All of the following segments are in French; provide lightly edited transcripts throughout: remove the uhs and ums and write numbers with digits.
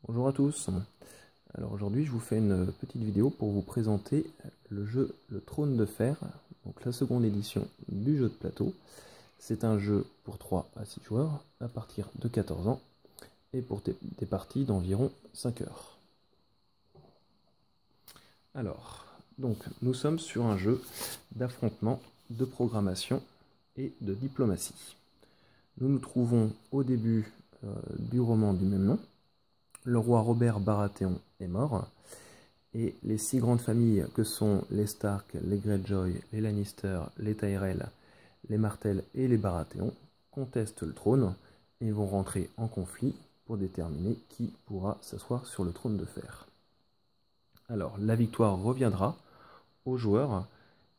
Bonjour à tous. Alors aujourd'hui je vous fais une petite vidéo pour vous présenter le jeu Le Trône de Fer, donc la seconde édition du jeu de plateau. C'est un jeu pour 3 à 6 joueurs à partir de 14 ans et pour des parties d'environ 5 heures. Alors, donc nous sommes sur un jeu d'affrontement, de programmation et de diplomatie. Nous nous trouvons au début du roman du même nom. Le roi Robert Baratheon est mort, et les 6 grandes familles que sont les Stark, les Greyjoy, les Lannister, les Tyrell, les Martell et les Baratheon contestent le trône et vont rentrer en conflit pour déterminer qui pourra s'asseoir sur le trône de fer. Alors, la victoire reviendra au joueur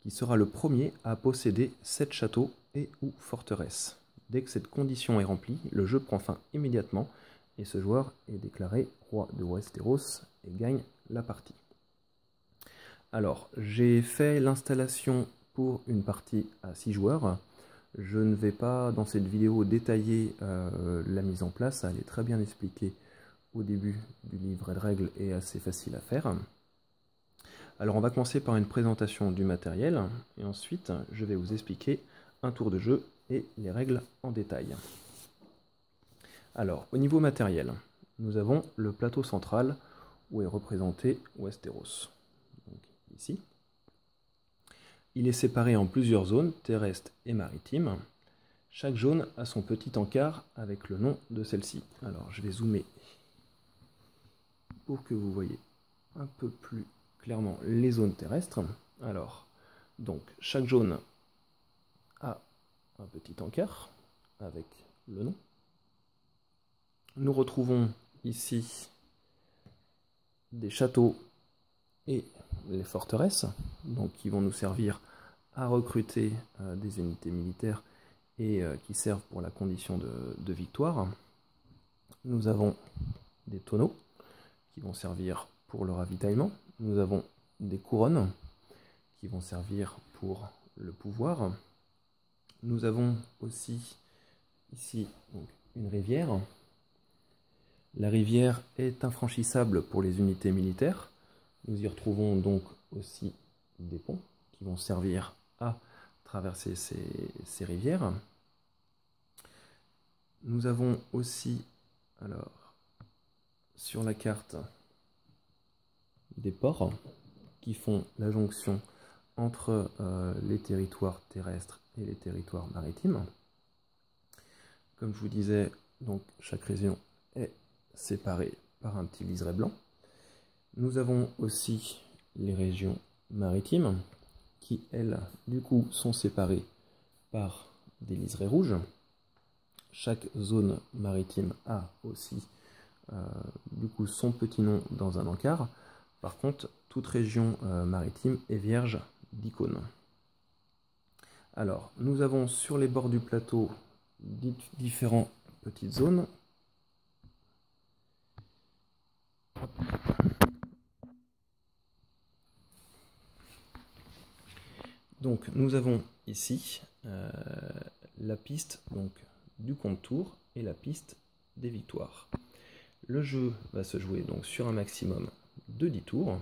qui sera le premier à posséder 7 châteaux et ou forteresses. Dès que cette condition est remplie, le jeu prend fin immédiatement et ce joueur est déclaré roi de Westeros et gagne la partie. Alors, j'ai fait l'installation pour une partie à 6 joueurs. Je ne vais pas dans cette vidéo détailler la mise en place, elle est très bien expliquée au début du livret de règles et assez facile à faire. Alors on va commencer par une présentation du matériel et ensuite je vais vous expliquer un tour de jeu et les règles en détail. Alors, au niveau matériel, nous avons le plateau central où est représenté Westeros. Donc, ici. Il est séparé en plusieurs zones, terrestres et maritimes. Chaque zone a son petit encart avec le nom de celle-ci. Alors, je vais zoomer pour que vous voyez un peu plus clairement les zones terrestres. Alors, donc, chaque zone a un petit encart avec le nom. Nous retrouvons ici des châteaux et les forteresses, donc qui vont nous servir à recruter des unités militaires et qui servent pour la condition de victoire. Nous avons des tonneaux qui vont servir pour le ravitaillement. Nous avons des couronnes qui vont servir pour le pouvoir. Nous avons aussi ici donc, une rivière. La rivière est infranchissable pour les unités militaires. Nous y retrouvons donc aussi des ponts qui vont servir à traverser ces rivières. Nous avons aussi, alors, sur la carte, des ports qui font la jonction entre les territoires terrestres et les territoires maritimes. Comme je vous disais, donc, chaque région est séparées par un petit liseré blanc. Nous avons aussi les régions maritimes qui, elles, du coup, sont séparées par des liserés rouges. Chaque zone maritime a aussi, du coup, son petit nom dans un encart. Par contre, toute région maritime est vierge d'icônes. Alors, nous avons sur les bords du plateau différentes petites zones. Donc nous avons ici la piste donc, du contour et la piste des victoires. Le jeu va se jouer donc, sur un maximum de 10 tours.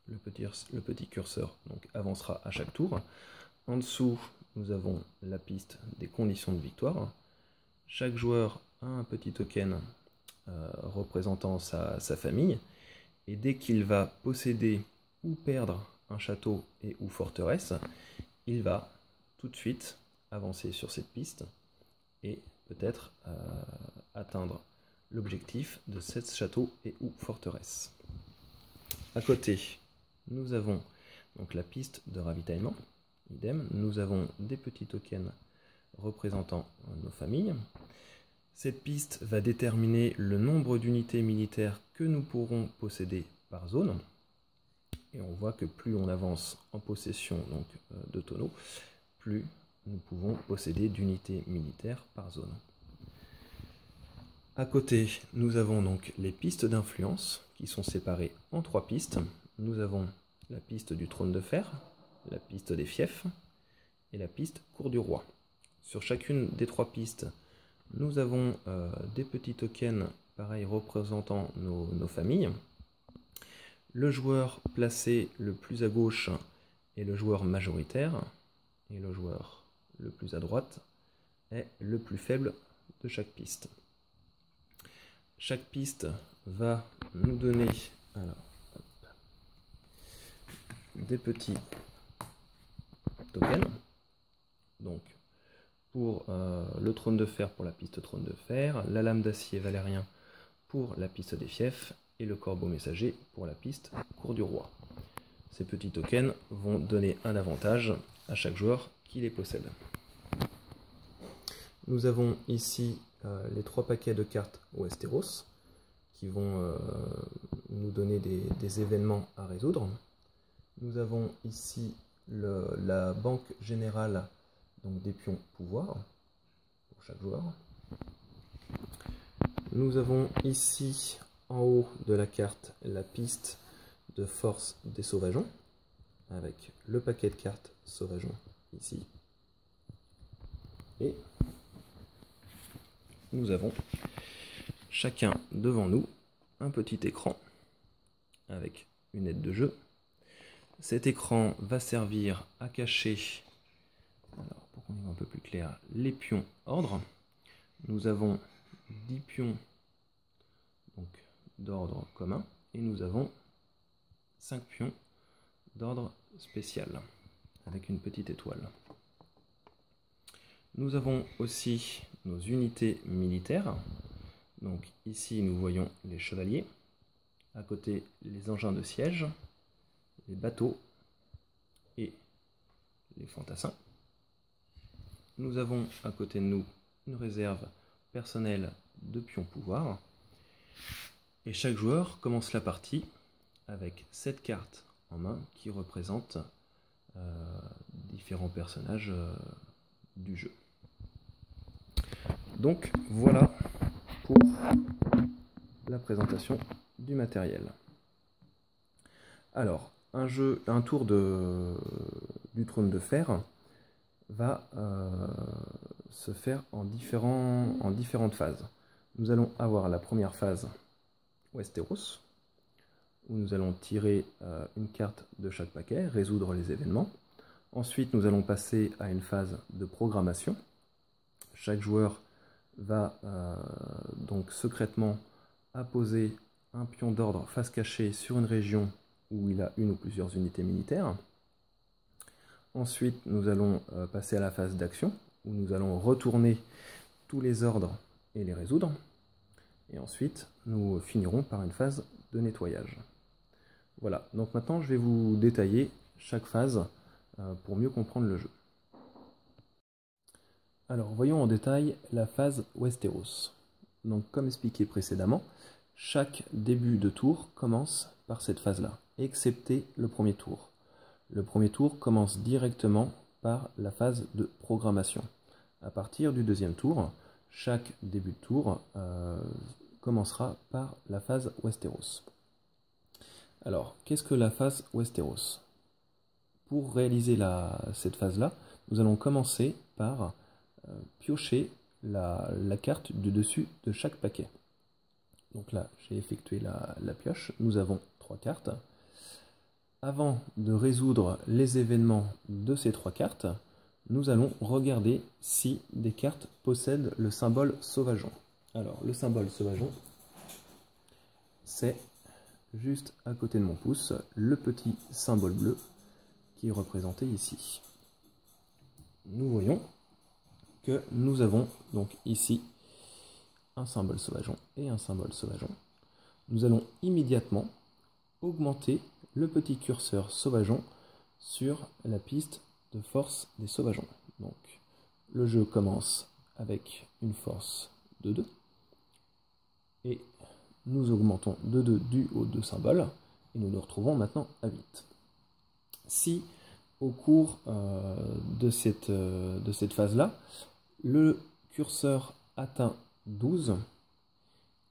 Le petit curseur donc, avancera à chaque tour. En dessous, nous avons la piste des conditions de victoire. Chaque joueur a un petit token représentant sa famille. Et dès qu'il va posséder ou perdre un château et ou forteresse, il va tout de suite avancer sur cette piste et peut-être atteindre l'objectif de 7 châteaux et ou forteresses. À côté, nous avons donc la piste de ravitaillement, idem, nous avons des petits tokens représentant nos familles. Cette piste va déterminer le nombre d'unités militaires que nous pourrons posséder par zone. Et on voit que plus on avance en possession donc, de tonneaux, plus nous pouvons posséder d'unités militaires par zone. À côté, nous avons donc les pistes d'influence qui sont séparées en 3 pistes. Nous avons la piste du trône de fer, la piste des fiefs et la piste cour du roi. Sur chacune des 3 pistes, nous avons des petits tokens pareil représentant nos familles. Le joueur placé le plus à gauche est le joueur majoritaire, et le joueur le plus à droite est le plus faible de chaque piste. Chaque piste va nous donner des petits tokens. Donc pour le trône de fer pour la piste trône de fer, la lame d'acier valérien pour la piste des fiefs et le corbeau messager pour la piste cour du roi. Ces petits tokens vont donner un avantage à chaque joueur qui les possède. Nous avons ici les 3 paquets de cartes Westeros qui vont nous donner des événements à résoudre. Nous avons ici la banque générale, donc des pions pouvoir pour chaque joueur. Nous avons ici en haut de la carte la piste de force des sauvageons avec le paquet de cartes sauvageons ici. Et nous avons chacun devant nous un petit écran avec une aide de jeu. Cet écran va servir à cacher, alors pour qu'on y voit un peu plus clair, les pions ordre. Nous avons 10 pions d'ordre commun et nous avons 5 pions d'ordre spécial avec une petite étoile. Nous avons aussi nos unités militaires. Donc ici nous voyons les chevaliers, à côté les engins de siège, les bateaux et les fantassins. Nous avons à côté de nous une réserve personnelle de pions pouvoir. Et chaque joueur commence la partie avec 7 cartes en main qui représentent différents personnages du jeu. Donc voilà pour la présentation du matériel. Alors, un tour du trône de fer va se faire en différentes phases. Nous allons avoir la première phase Westeros, où nous allons tirer une carte de chaque paquet, résoudre les événements. Ensuite, nous allons passer à une phase de programmation. Chaque joueur va donc secrètement apposer un pion d'ordre face cachée sur une région où il a une ou plusieurs unités militaires. Ensuite, nous allons passer à la phase d'action, où nous allons retourner tous les ordres et les résoudre. Et ensuite, nous finirons par une phase de nettoyage. Voilà, donc maintenant je vais vous détailler chaque phase pour mieux comprendre le jeu. Alors, voyons en détail la phase Westeros. Donc, comme expliqué précédemment, chaque début de tour commence par cette phase-là, excepté le premier tour. Le premier tour commence directement par la phase de programmation. À partir du deuxième tour, chaque début de tour commencera par la phase Westeros. Alors, qu'est-ce que la phase Westeros? Pour réaliser cette phase-là, nous allons commencer par piocher la carte du dessus de chaque paquet. Donc là, j'ai effectué la pioche. Nous avons 3 cartes. Avant de résoudre les événements de ces 3 cartes, nous allons regarder si des cartes possèdent le symbole sauvageon. Alors, le symbole sauvageon, c'est juste à côté de mon pouce, le petit symbole bleu qui est représenté ici. Nous voyons que nous avons donc ici un symbole sauvageon et un symbole sauvageon. Nous allons immédiatement augmenter le petit curseur sauvageon sur la piste de force des sauvageons. Donc le jeu commence avec une force de 2 et nous augmentons de 2 du haut de symbole et nous nous retrouvons maintenant à 8. Si au cours de cette phase-là, le curseur atteint 12,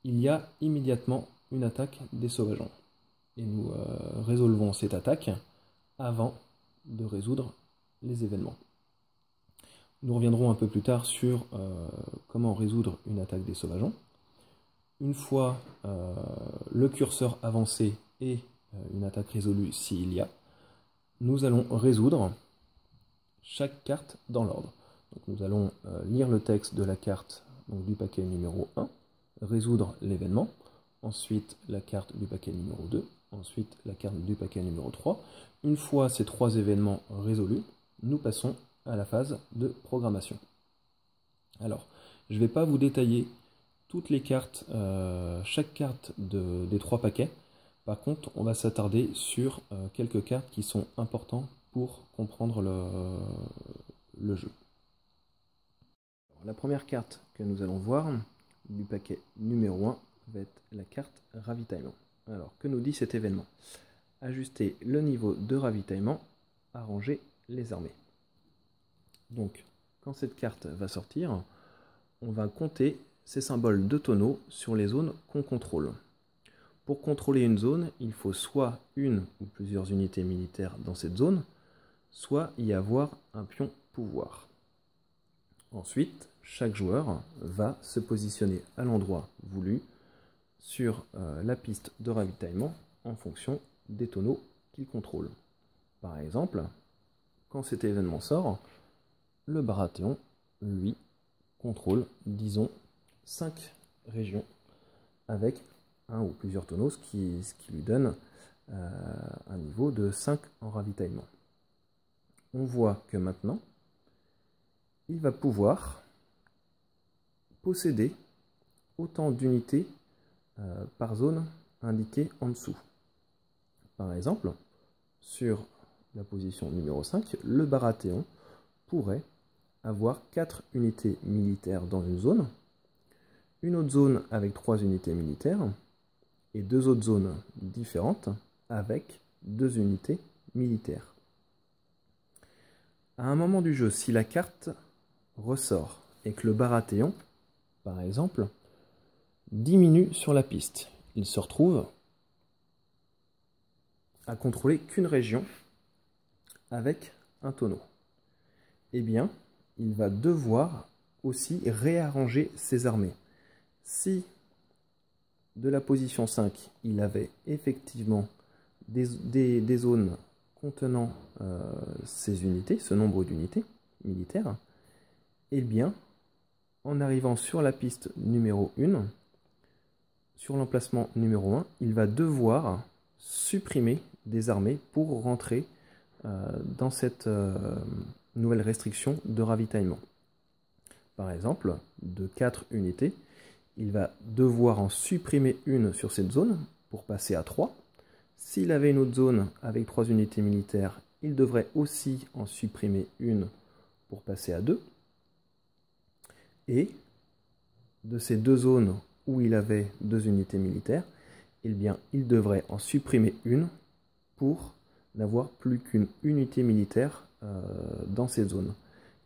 il y a immédiatement une attaque des sauvageons. Et nous résolvons cette attaque avant de résoudre les événements. Nous reviendrons un peu plus tard sur comment résoudre une attaque des sauvageons. Une fois le curseur avancé et une attaque résolue s'il y a, nous allons résoudre chaque carte dans l'ordre. Donc nous allons lire le texte de la carte donc du paquet numéro 1, résoudre l'événement, ensuite la carte du paquet numéro 2, ensuite la carte du paquet numéro 3. Une fois ces trois événements résolus, nous passons à la phase de programmation. Alors, je ne vais pas vous détailler toutes les cartes, chaque carte des trois paquets. Par contre, on va s'attarder sur quelques cartes qui sont importantes pour comprendre le jeu. Alors, la première carte que nous allons voir du paquet numéro 1 va être la carte ravitaillement. Alors, que nous dit cet événement? Ajuster le niveau de ravitaillement, arranger les armées. Donc, quand cette carte va sortir, on va compter ces symboles de tonneaux sur les zones qu'on contrôle. Pour contrôler une zone, il faut soit une ou plusieurs unités militaires dans cette zone, soit y avoir un pion pouvoir. Ensuite, chaque joueur va se positionner à l'endroit voulu sur la piste de ravitaillement en fonction des tonneaux qu'il contrôle. Par exemple, quand cet événement sort, le Baratheon, lui, contrôle, disons, 5 régions avec un ou plusieurs tonneaux, ce qui lui donne un niveau de 5 en ravitaillement. On voit que maintenant, il va pouvoir posséder autant d'unités par zone indiquées en dessous. Par exemple, sur la position numéro 5, le Baratheon pourrait avoir 4 unités militaires dans une zone, une autre zone avec 3 unités militaires, et 2 autres zones différentes avec 2 unités militaires. À un moment du jeu, si la carte ressort et que le Baratheon, par exemple, diminue sur la piste, il se retrouve à contrôler qu'une région avec un tonneau. Eh bien, il va devoir aussi réarranger ses armées. Si de la position 5, il avait effectivement des zones contenant ces unités, ce nombre d'unités militaires, eh bien, en arrivant sur la piste numéro 1, sur l'emplacement numéro 1, il va devoir supprimer des armées pour rentrer dans cette nouvelle restriction de ravitaillement. Par exemple, de 4 unités, il va devoir en supprimer une sur cette zone pour passer à 3. S'il avait une autre zone avec 3 unités militaires, il devrait aussi en supprimer une pour passer à 2. Et de ces 2 zones où il avait 2 unités militaires, eh bien, il devrait en supprimer une pour n'avoir plus qu'une unité militaire dans cette zone.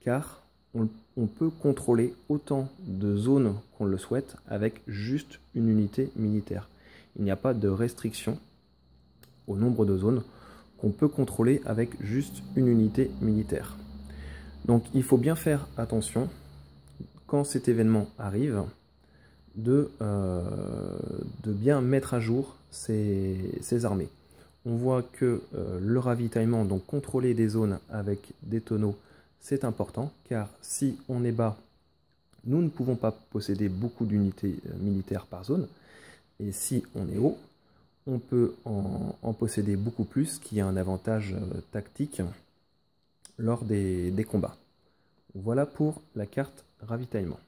Car on peut contrôler autant de zones qu'on le souhaite avec juste une unité militaire. Il n'y a pas de restriction au nombre de zones qu'on peut contrôler avec juste une unité militaire. Donc il faut bien faire attention quand cet événement arrive de bien mettre à jour ces armées. On voit que le ravitaillement, donc contrôler des zones avec des tonneaux, c'est important, car si on est bas, nous ne pouvons pas posséder beaucoup d'unités militaires par zone, et si on est haut, on peut en posséder beaucoup plus, ce qui a un avantage tactique lors des combats. Voilà pour la carte ravitaillement.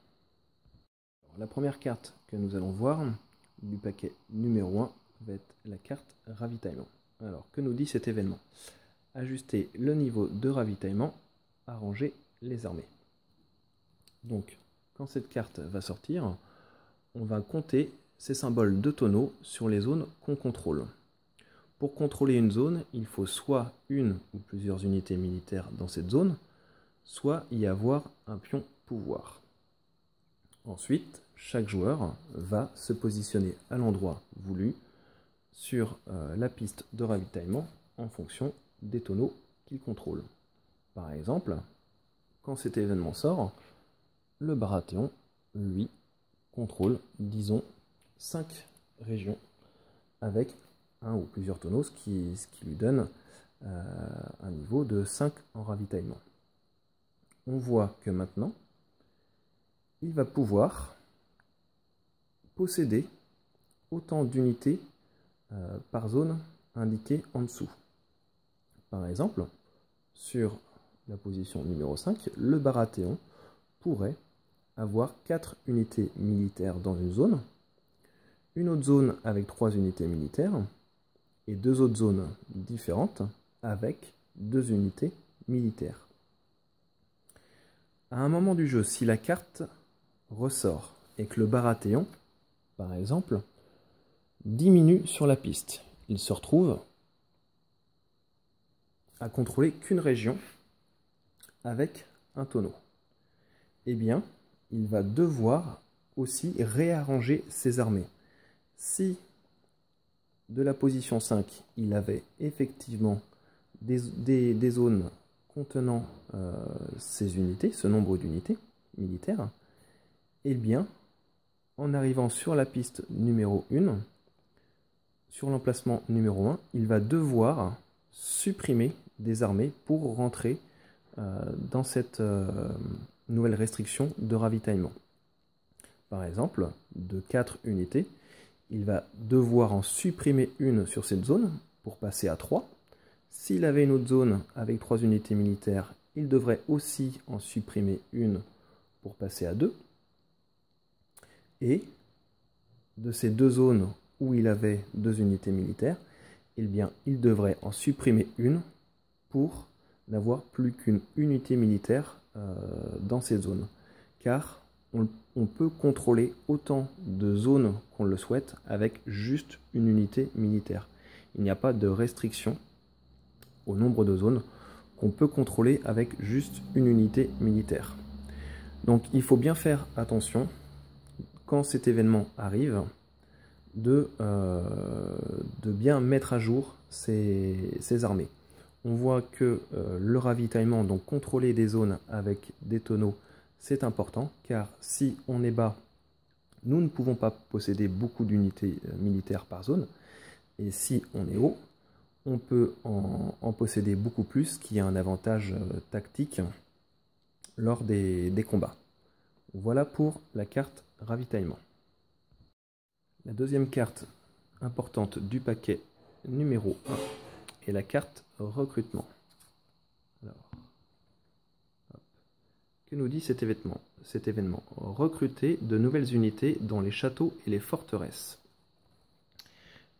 Alors, la première carte que nous allons voir du paquet numéro 1 va être la carte ravitaillement. Alors, que nous dit cet événement? Ajuster le niveau de ravitaillement, arranger les armées. Donc, quand cette carte va sortir, on va compter ces symboles de tonneaux sur les zones qu'on contrôle. Pour contrôler une zone, il faut soit une ou plusieurs unités militaires dans cette zone, soit y avoir un pion pouvoir. Ensuite, chaque joueur va se positionner à l'endroit voulu sur la piste de ravitaillement en fonction des tonneaux qu'il contrôle. Par exemple, quand cet événement sort, le Baratheon, lui, contrôle, disons, 5 régions avec un ou plusieurs tonneaux, ce qui lui donne un niveau de 5 en ravitaillement. On voit que maintenant, il va pouvoir posséder autant d'unités par zone indiquées en dessous. Par exemple, sur la position numéro 5, le Baratheon pourrait avoir 4 unités militaires dans une zone, une autre zone avec 3 unités militaires, et 2 autres zones différentes avec 2 unités militaires. À un moment du jeu, si la carte ressort et que le Baratheon, par exemple, diminue sur la piste, il se retrouve à contrôler qu'une région avec un tonneau. Eh bien, il va devoir aussi réarranger ses armées. Si de la position 5, il avait effectivement des zones contenant ces unités, ce nombre d'unités militaires, eh bien, en arrivant sur la piste numéro 1, sur l'emplacement numéro 1, il va devoir supprimer des armées pour rentrer dans cette nouvelle restriction de ravitaillement. Par exemple, de 4 unités, il va devoir en supprimer une sur cette zone pour passer à 3. S'il avait une autre zone avec 3 unités militaires, il devrait aussi en supprimer une pour passer à 2. Et de ces 2 zones où il avait 2 unités militaires, eh bien, il devrait en supprimer une pour n'avoir plus qu'une unité militaire dans ces zones. Car on peut contrôler autant de zones qu'on le souhaite avec juste une unité militaire. Il n'y a pas de restriction au nombre de zones qu'on peut contrôler avec juste une unité militaire. Donc il faut bien faire attention quand cet événement arrive de bien mettre à jour ces armées. On voit que le ravitaillement, donc contrôler des zones avec des tonneaux, c'est important, car si on est bas, nous ne pouvons pas posséder beaucoup d'unités militaires par zone, et si on est haut, on peut en posséder beaucoup plus, ce qui a un avantage tactique lors des combats. Voilà pour la carte ravitaillement. La deuxième carte importante du paquet numéro 1 est la carte recrutement. Alors, que nous dit cet événement? Recruter de nouvelles unités dans les châteaux et les forteresses.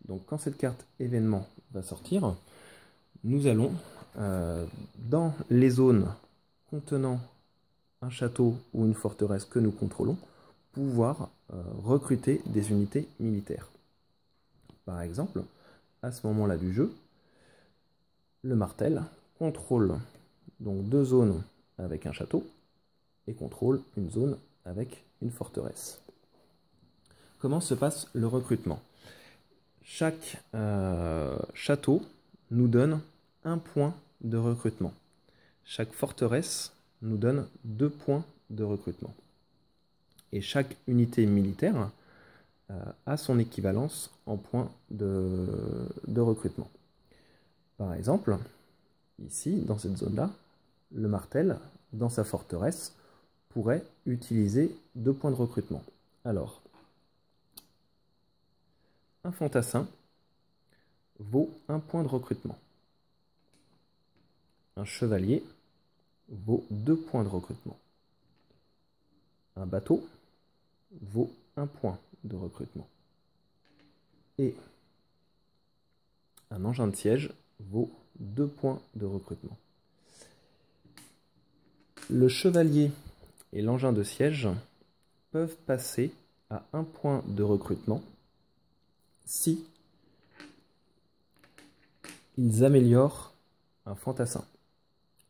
Donc quand cette carte événement va sortir, nous allons dans les zones contenant un château ou une forteresse que nous contrôlons, pouvoir recruter des unités militaires. Par exemple, à ce moment-là du jeu, le Martel contrôle donc 2 zones avec un château et contrôle une zone avec une forteresse. Comment se passe le recrutement? Chaque château nous donne 1 point de recrutement. Chaque forteresse nous donne 2 points de recrutement. Et chaque unité militaire a son équivalence en points de recrutement. Par exemple, ici, dans cette zone-là, le Martel, dans sa forteresse, pourrait utiliser 2 points de recrutement. Alors, un fantassin vaut 1 point de recrutement. Un chevalier vaut 2 points de recrutement. Un bateau vaut 1 point de recrutement. Et un engin de siège vaut 2 points de recrutement. Le chevalier et l'engin de siège peuvent passer à 1 point de recrutement si ils améliorent un fantassin.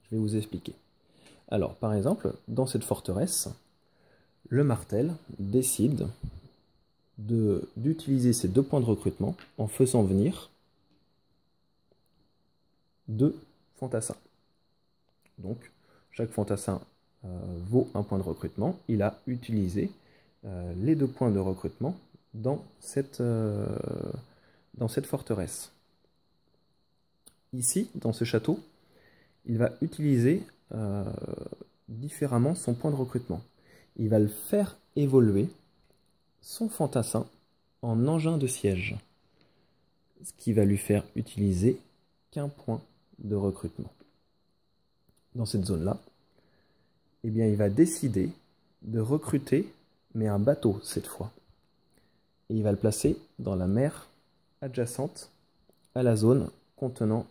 Je vais vous expliquer. Alors, par exemple, dans cette forteresse, le Martel décide d'utiliser ces 2 points de recrutement en faisant venir 2 fantassins. Donc, chaque fantassin vaut 1 point de recrutement. Il a utilisé les 2 points de recrutement dans cette forteresse. Ici, dans ce château, il va utiliser différemment son point de recrutement. Il va le faire évoluer son fantassin en engin de siège, ce qui va lui faire utiliser qu'un point de recrutement. Dans cette zone-là, eh bien, il va décider de recruter, mais un bateau cette fois. Et il va le placer dans la mer adjacente à la zone contenant,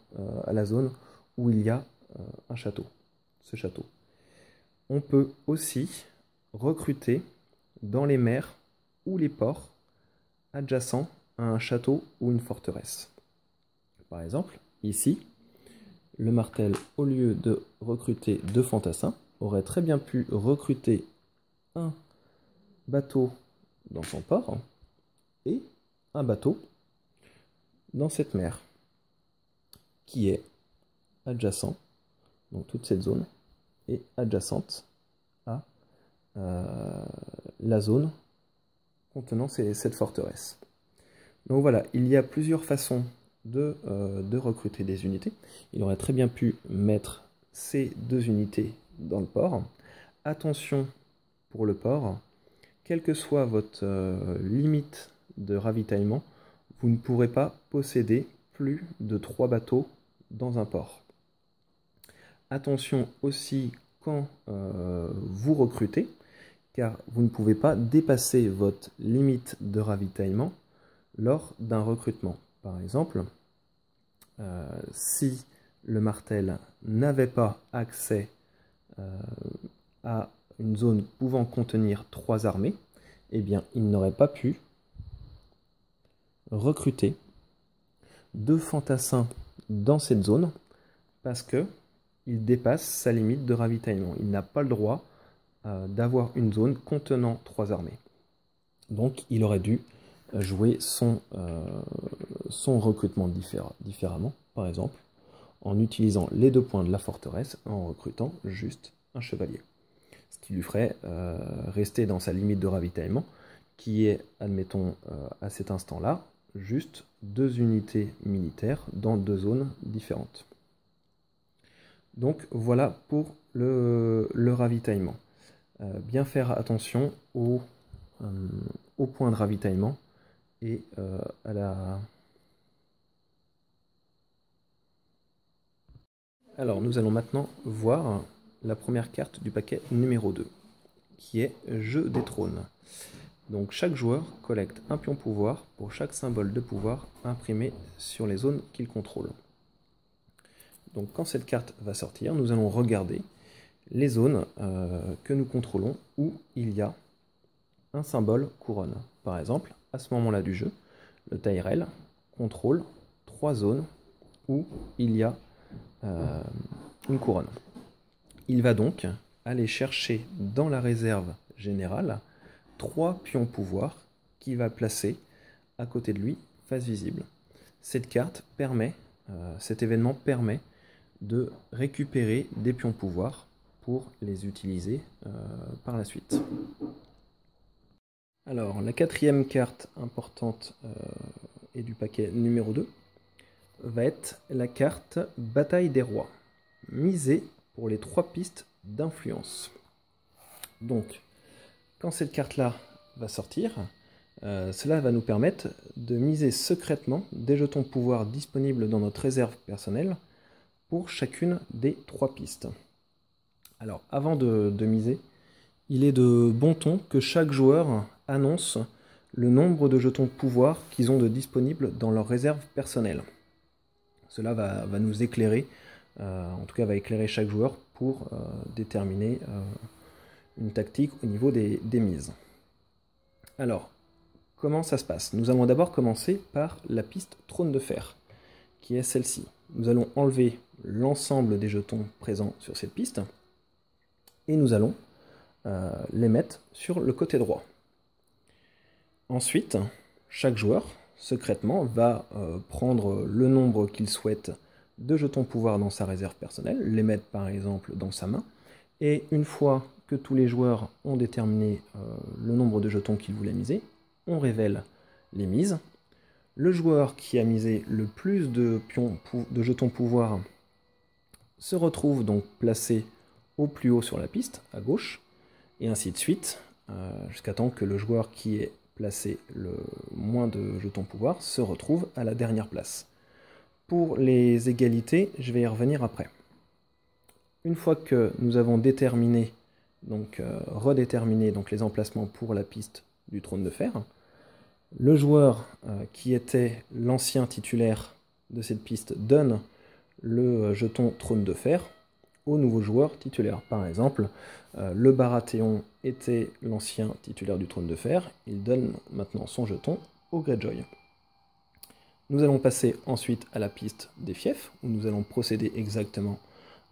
à la zone où il y a un château, ce château. On peut aussi recruter dans les mers ou les ports adjacents à un château ou une forteresse. Par exemple, ici, le martel, au lieu de recruter 2 fantassins, aurait très bien pu recruter un bateau dans son port et un bateau dans cette mer qui est adjacent, donc toute cette zone est adjacente à la zone contenant cette forteresse. Donc voilà, il y a plusieurs façons de recruter des unités. Il aurait très bien pu mettre ces 2 unités dans le port. Attention pour le port, quelle que soit votre limite de ravitaillement, vous ne pourrez pas posséder plus de 3 bateaux dans un port. Attention aussi quand vous recrutez, car vous ne pouvez pas dépasser votre limite de ravitaillement lors d'un recrutement. Par exemple, si le martel n'avait pas accès à une zone pouvant contenir 3 armées, eh bien, il n'aurait pas pu recruter 2 fantassins dans cette zone parce que il dépasse sa limite de ravitaillement. Il n'a pas le droit d'avoir une zone contenant 3 armées. Donc, il aurait dû jouer son recrutement différemment, par exemple, en utilisant les 2 points de la forteresse, en recrutant juste un chevalier. Ce qui lui ferait rester dans sa limite de ravitaillement, qui est, admettons, à cet instant-là, juste 2 unités militaires dans 2 zones différentes. Donc voilà pour le ravitaillement. Bien faire attention au point de ravitaillement et à la... Alors nous allons maintenant voir la première carte du paquet numéro 2, qui est Jeu des trônes. Donc chaque joueur collecte un pion pouvoir pour chaque symbole de pouvoir imprimé sur les zones qu'il contrôle. Donc quand cette carte va sortir, nous allons regarder les zones que nous contrôlons où il y a un symbole couronne. Par exemple, à ce moment-là du jeu, le Tyrell contrôle 3 zones où il y a une couronne. Il va donc aller chercher dans la réserve générale 3 pions pouvoir qu'il va placer à côté de lui, face visible. Cette carte permet, cet événement permet de récupérer des pions pouvoir pour les utiliser par la suite. Alors, la 4e carte importante et du paquet numéro 2 va être la carte Bataille des Rois, misée pour les 3 pistes d'influence. Donc, quand cette carte-là va sortir, cela va nous permettre de miser secrètement des jetons pouvoir disponibles dans notre réserve personnelle pour chacune des 3 pistes. Alors, avant de miser, il est de bon ton que chaque joueur annonce le nombre de jetons pouvoir qu'ils ont de disponibles dans leur réserve personnelle. Cela va nous éclairer, en tout cas va éclairer chaque joueur pour déterminer une tactique au niveau des mises. Alors, comment ça se passe? Nous allons d'abord commencer par la piste trône de fer, qui est celle-ci. Nous allons enlever l'ensemble des jetons présents sur cette piste, et nous allons les mettre sur le côté droit. Ensuite, chaque joueur, secrètement, va prendre le nombre qu'il souhaite de jetons pouvoir dans sa réserve personnelle, les mettre par exemple dans sa main, et une fois que tous les joueurs ont déterminé le nombre de jetons qu'ils voulaient miser, on révèle les mises. Le joueur qui a misé le plus de jetons pouvoir se retrouve donc placé au plus haut sur la piste, à gauche, et ainsi de suite, jusqu'à temps que le joueur qui est placé le moins de jetons pouvoir se retrouve à la dernière place. Pour les égalités, je vais y revenir après. Une fois que nous avons déterminé, redéterminé les emplacements pour la piste du trône de fer, le joueur qui était l'ancien titulaire de cette piste donne le jeton trône de fer au nouveau joueur titulaire. Par exemple, le Baratheon était l'ancien titulaire du trône de fer, il donne maintenant son jeton au Greyjoy. Nous allons passer ensuite à la piste des fiefs, où nous allons procéder exactement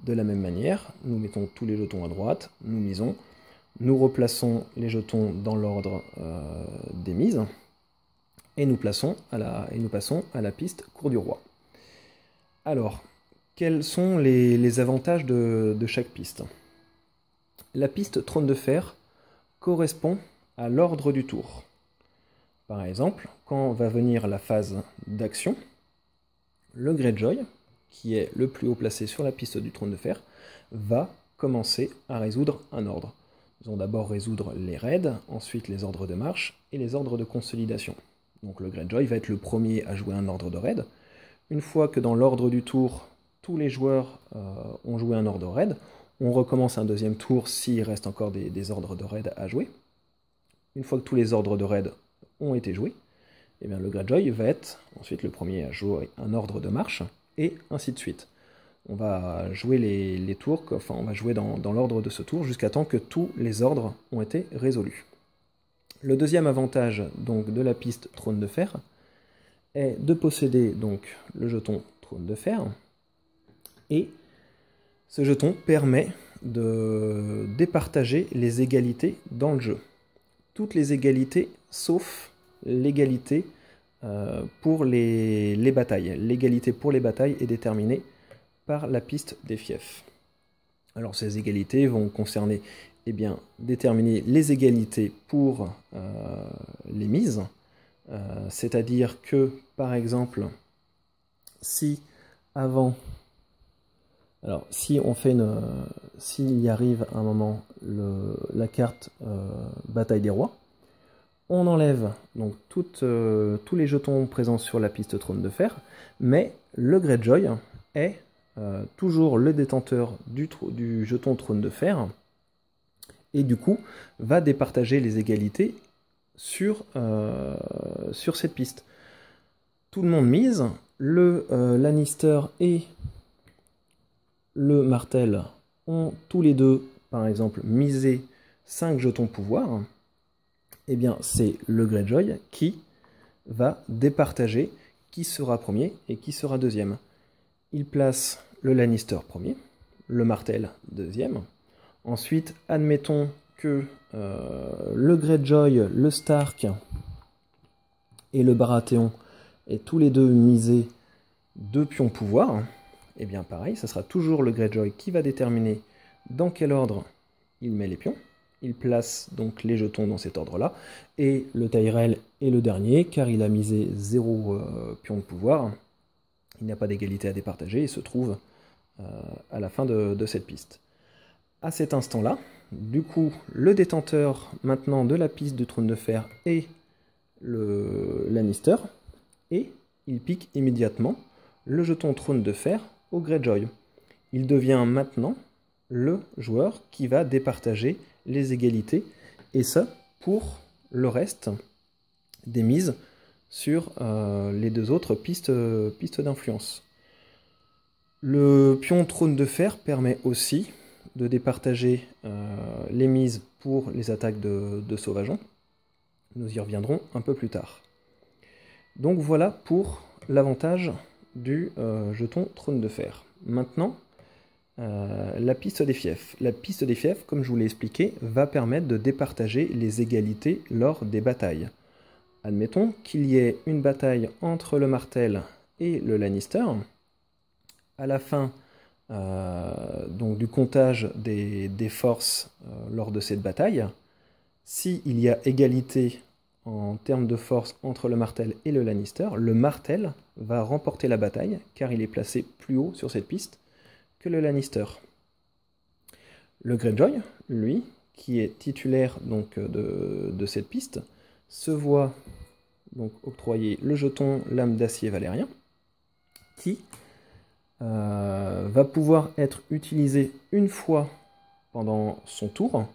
de la même manière. Nous mettons tous les jetons à droite, nous misons, nous replaçons les jetons dans l'ordre des mises, et nous passons à la piste cour du roi. Alors, quels sont les avantages de chaque piste? La piste trône de fer correspond à l'ordre du tour. Par exemple, quand va venir la phase d'action, le Greyjoy, qui est le plus haut placé sur la piste du trône de fer, va commencer à résoudre un ordre. Nous allons d'abord résoudre les raids, ensuite les ordres de marche et les ordres de consolidation. Donc le Greyjoy va être le premier à jouer un ordre de raid. Une fois que dans l'ordre du tour, tous les joueurs ont joué un ordre de raid, on recommence un deuxième tour s'il reste encore des ordres de raid à jouer. Une fois que tous les ordres de raid ont été joués, eh bien le Greyjoy va être ensuite le premier à jouer un ordre de marche, et ainsi de suite. On va jouer les tours, on va jouer dans l'ordre de ce tour jusqu'à temps que tous les ordres ont été résolus. Le deuxième avantage donc de la piste trône de fer est de posséder donc le jeton trône de fer, et ce jeton permet de départager les égalités dans le jeu. Toutes les égalités sauf l'égalité pour les batailles. L'égalité pour les batailles est déterminée par la piste des fiefs. Alors ces égalités vont concerner déterminer les égalités pour les mises, c'est-à-dire que par exemple si avant, alors si on fait s'il y arrive à un moment la carte bataille des rois, on enlève donc tous les jetons présents sur la piste trône de fer, mais le Greyjoy est toujours le détenteur du jeton trône de fer, et du coup va départager les égalités sur cette piste. Tout le monde mise, le Lannister et le Martell ont tous les deux, par exemple, misé 5 jetons pouvoir. Eh bien, c'est le Greyjoy qui va départager qui sera premier et qui sera deuxième. Il place le Lannister premier, le Martell deuxième. Ensuite, admettons que le Greyjoy, le Stark et le Baratheon aient tous les deux misé 2 pions pouvoir. Eh bien, pareil, ça sera toujours le Greyjoy qui va déterminer dans quel ordre il met les pions. Il place donc les jetons dans cet ordre-là, et le Tyrell est le dernier, car il a misé 0 pion de pouvoir. Il n'y a pas d'égalité à départager, et se trouve à la fin de cette piste. À cet instant-là, du coup, le détenteur maintenant de la piste du trône de fer est le Lannister, et il pique immédiatement le jeton trône de fer au Greyjoy. Il devient maintenant le joueur qui va départager les égalités, et ça pour le reste des mises sur les deux autres pistes d'influence. Le pion trône de fer permet aussi de départager les mises pour les attaques de sauvageons. Nous y reviendrons un peu plus tard. Donc voilà pour l'avantage du jeton trône de fer. Maintenant, la piste des fiefs. La piste des fiefs, comme je vous l'ai expliqué, va permettre de départager les égalités lors des batailles. Admettons qu'il y ait une bataille entre le Martell et le Lannister. À la fin donc du comptage des forces lors de cette bataille, s'il y a égalité en termes de force entre le Martell et le Lannister, le Martell va remporter la bataille, car il est placé plus haut sur cette piste que le Lannister. Le Greyjoy, lui, qui est titulaire donc, de cette piste, se voit donc octroyer le jeton Lame d'acier valérien, qui va pouvoir être utilisé une fois pendant son tour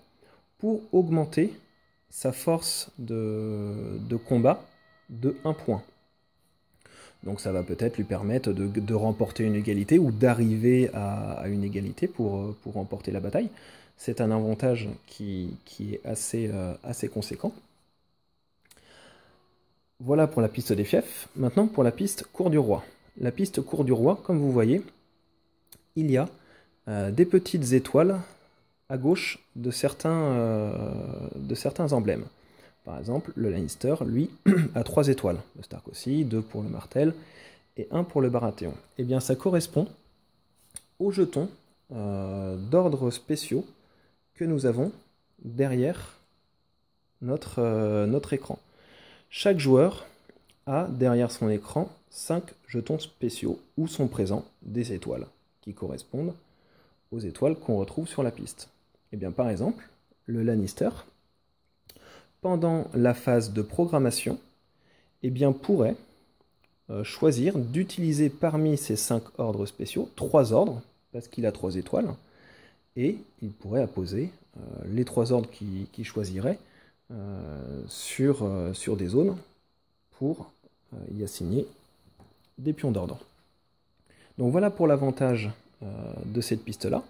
pour augmenter sa force de combat de 1 point. Donc ça va peut-être lui permettre de remporter une égalité ou d'arriver à une égalité pour remporter la bataille. C'est un avantage qui est assez conséquent. Voilà pour la piste des fiefs. Maintenant pour la piste Cour du Roi. La piste Cour du Roi, comme vous voyez, il y a des petites étoiles à gauche de certains emblèmes. Par exemple, le Lannister, lui, a 3 étoiles. Le Stark aussi, 2 pour le Martell et 1 pour le Baratheon. Eh bien, ça correspond aux jetons d'ordre spéciaux que nous avons derrière notre écran. Chaque joueur a derrière son écran 5 jetons spéciaux où sont présents des étoiles qui correspondent aux étoiles qu'on retrouve sur la piste. Eh bien, par exemple, le Lannister, pendant la phase de programmation, eh bien, pourrait choisir d'utiliser parmi ces 5 ordres spéciaux 3 ordres, parce qu'il a 3 étoiles, et il pourrait apposer les 3 ordres qu'il choisirait sur des zones pour y assigner des pions d'ordre. Donc voilà pour l'avantage de cette piste-là.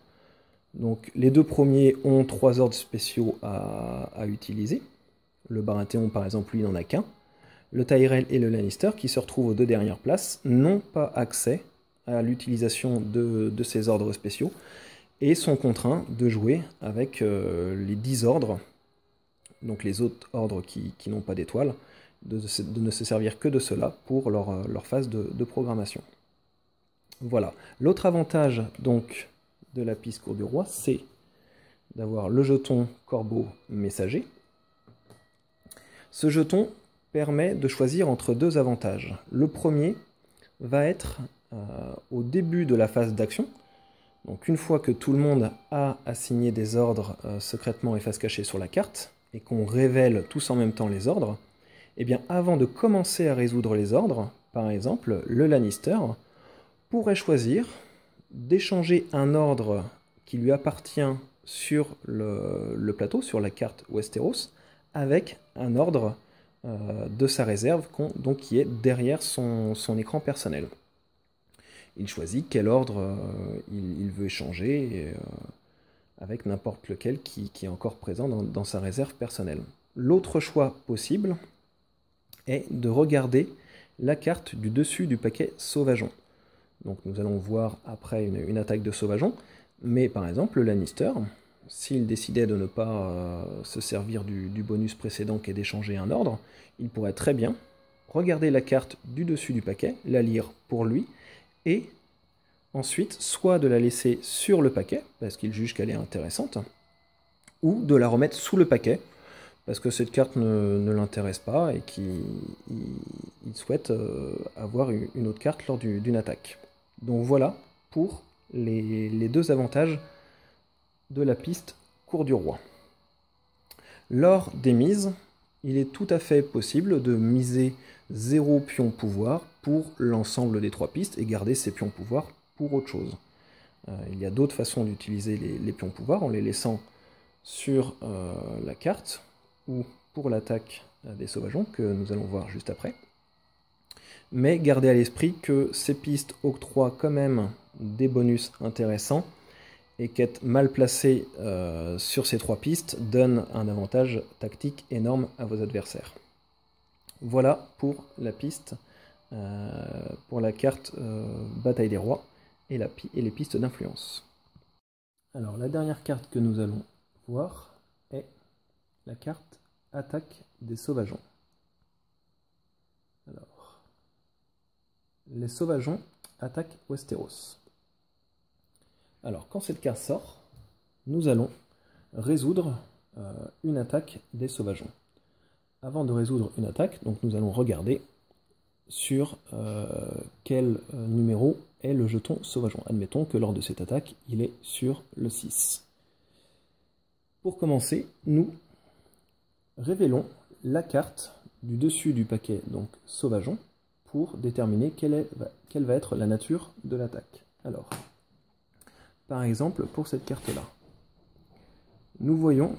Donc les 2 premiers ont 3 ordres spéciaux à utiliser. Le Baratheon, par exemple, lui, n'en a qu'un. Le Tyrell et le Lannister, qui se retrouvent aux 2 dernières places, n'ont pas accès à l'utilisation de ces ordres spéciaux et sont contraints de jouer avec les 10 ordres, donc les autres ordres qui n'ont pas d'étoiles, de ne se servir que de cela pour leur phase de programmation. Voilà. L'autre avantage donc de la piste Cour du Roi, c'est d'avoir le jeton Corbeau Messager. Ce jeton permet de choisir entre 2 avantages. Le premier va être au début de la phase d'action. Donc une fois que tout le monde a assigné des ordres secrètement et face cachée sur la carte, et qu'on révèle tous en même temps les ordres, eh bien avant de commencer à résoudre les ordres, par exemple, le Lannister pourrait choisir d'échanger un ordre qui lui appartient sur le plateau, sur la carte Westeros, avec un ordre de sa réserve donc qui est derrière son écran personnel. Il choisit quel ordre il veut échanger avec n'importe lequel qui est encore présent dans sa réserve personnelle. L'autre choix possible est de regarder la carte du dessus du paquet Sauvageon. Donc nous allons voir après une attaque de Sauvageon, mais par exemple le Lannister, s'il décidait de ne pas se servir du bonus précédent qui est d'échanger un ordre, il pourrait très bien regarder la carte du dessus du paquet, la lire pour lui, et ensuite soit de la laisser sur le paquet, parce qu'il juge qu'elle est intéressante, ou de la remettre sous le paquet, parce que cette carte ne l'intéresse pas et qu'il souhaite avoir une autre carte lors d'une attaque. Donc voilà pour les 2 avantages de la piste Cour du Roi. Lors des mises, il est tout à fait possible de miser 0 pion pouvoir pour l'ensemble des 3 pistes et garder ces pions pouvoir pour autre chose. Il y a d'autres façons d'utiliser les pions pouvoir en les laissant sur la carte ou pour l'attaque des Sauvageons que nous allons voir juste après. Mais gardez à l'esprit que ces pistes octroient quand même des bonus intéressants et qu'être mal placé sur ces 3 pistes donne un avantage tactique énorme à vos adversaires. Voilà pour la piste, pour la carte Bataille des Rois et les pistes d'influence. Alors la dernière carte que nous allons voir est la carte Attaque des Sauvageons. Alors, les Sauvageons attaquent Westeros. Alors, quand cette carte sort, nous allons résoudre une attaque des Sauvageons. avant de résoudre une attaque, donc nous allons regarder sur quel numéro est le jeton sauvageon. Admettons que lors de cette attaque, il est sur le 6. Pour commencer, nous révélons la carte du dessus du paquet, donc sauvageon, pour déterminer quelle va être la nature de l'attaque. Alors, par exemple, pour cette carte-là, nous voyons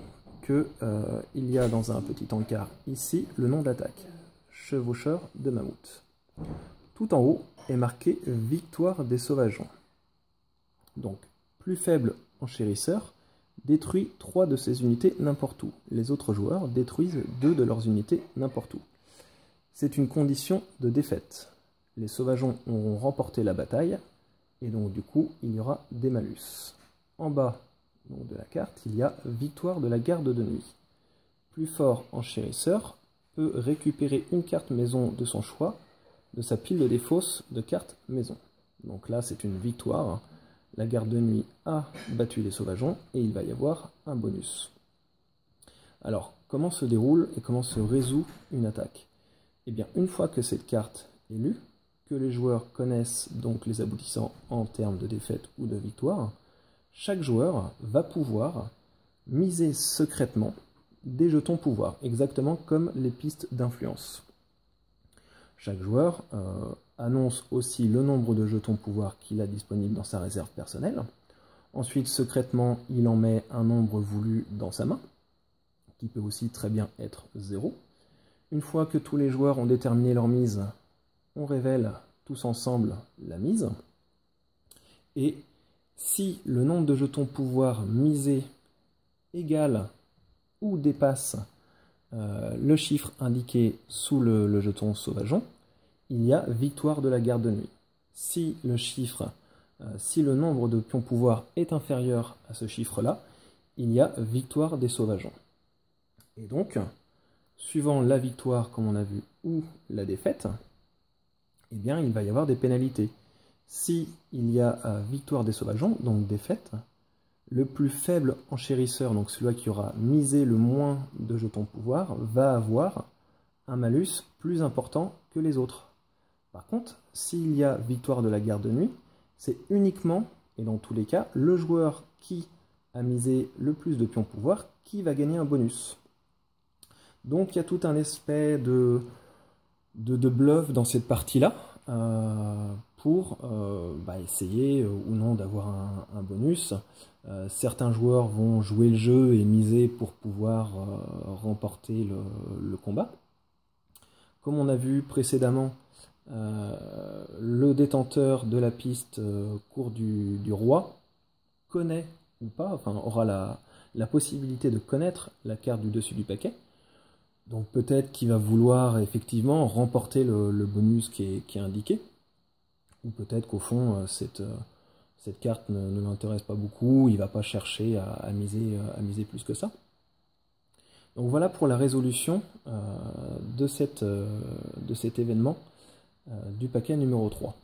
qu'il y a dans un petit encart ici le nom d'attaque, chevaucheur de mammouth. Tout en haut est marqué victoire des sauvageons. Donc, plus faible enchérisseur, détruit 3 de ses unités n'importe où. Les autres joueurs détruisent 2 de leurs unités n'importe où. C'est une condition de défaite. Les sauvageons auront remporté la bataille, et donc du coup, il y aura des malus. En bas donc, de la carte, il y a victoire de la garde de nuit. Plus fort enchérisseur peut récupérer une carte maison de son choix de sa pile de défausse de cartes maison. Donc là, c'est une victoire. La garde de nuit a battu les sauvageons et il va y avoir un bonus. Alors, comment se déroule et comment se résout une attaque? Eh bien, une fois que cette carte est lue, que les joueurs connaissent donc les aboutissants en termes de défaite ou de victoire, chaque joueur va pouvoir miser secrètement des jetons pouvoir, exactement comme les pistes d'influence. Chaque joueur annonce aussi le nombre de jetons pouvoir qu'il a disponible dans sa réserve personnelle. Ensuite, secrètement, il en met un nombre voulu dans sa main, qui peut aussi très bien être 0. Une fois que tous les joueurs ont déterminé leur mise, on révèle tous ensemble la mise. Et si le nombre de jetons pouvoir misés égale ou dépasse le chiffre indiqué sous le jeton sauvageon, il y a victoire de la garde de nuit. Si le nombre de pions pouvoir est inférieur à ce chiffre-là, il y a victoire des sauvageons. Et donc, suivant la victoire, comme on a vu, ou la défaite, eh bien, il va y avoir des pénalités. Si il y a victoire des sauvageons, donc défaite, le plus faible enchérisseur, donc celui qui aura misé le moins de jetons pouvoir, va avoir un malus plus important que les autres. Par contre, s'il y a victoire de la garde de nuit, c'est uniquement, et dans tous les cas, le joueur qui a misé le plus de pions pouvoir qui va gagner un bonus. Donc il y a tout un aspect de bluff dans cette partie-là pour essayer ou non d'avoir un bonus. Certains joueurs vont jouer le jeu et miser pour pouvoir remporter le combat. Comme on a vu précédemment, le détenteur de la piste cour du roi connaît ou pas, enfin aura la possibilité de connaître la carte du dessus du paquet. Donc peut-être qu'il va vouloir effectivement remporter le bonus qui est indiqué, ou peut-être qu'au fond cette carte ne l'intéresse pas beaucoup, il ne va pas chercher à miser plus que ça. Donc voilà pour la résolution de cet événement du paquet numéro 3.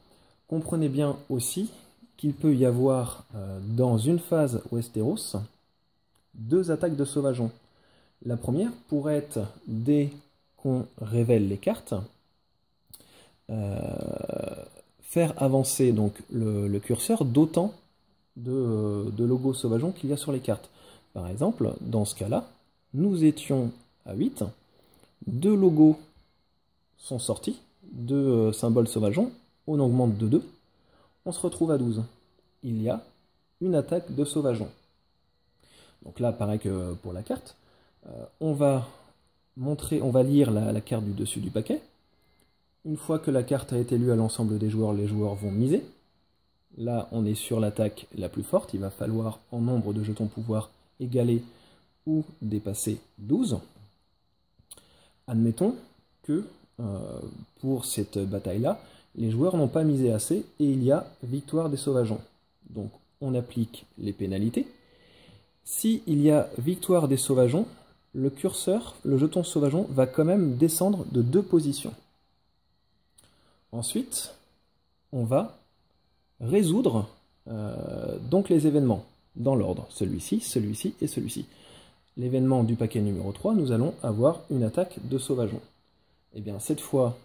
Comprenez bien aussi qu'il peut y avoir dans une phase Westeros 2 attaques de sauvageons. La première pourrait être, dès qu'on révèle les cartes, faire avancer donc le curseur d'autant de logos sauvageons qu'il y a sur les cartes. Par exemple, dans ce cas-là, nous étions à 8, 2 logos sont sortis, 2 symboles sauvageons, on augmente de 2, on se retrouve à 12. Il y a une attaque de sauvageons. Donc là, pareil que pour la carte, on va lire la carte du dessus du paquet. Une fois que la carte a été lue à l'ensemble des joueurs, les joueurs vont miser. Là, on est sur l'attaque la plus forte. Il va falloir, en nombre de jetons pouvoir, égaler ou dépasser 12. Admettons que, pour cette bataille-là, les joueurs n'ont pas misé assez et il y a victoire des sauvageons. Donc, on applique les pénalités. Si il y a victoire des sauvageons, le curseur, le jeton sauvageon, va quand même descendre de 2 positions. Ensuite, on va résoudre donc les événements dans l'ordre, celui-ci, celui-ci et celui-ci. l'événement du paquet numéro 3, nous allons avoir une attaque de sauvageon. Et bien cette fois,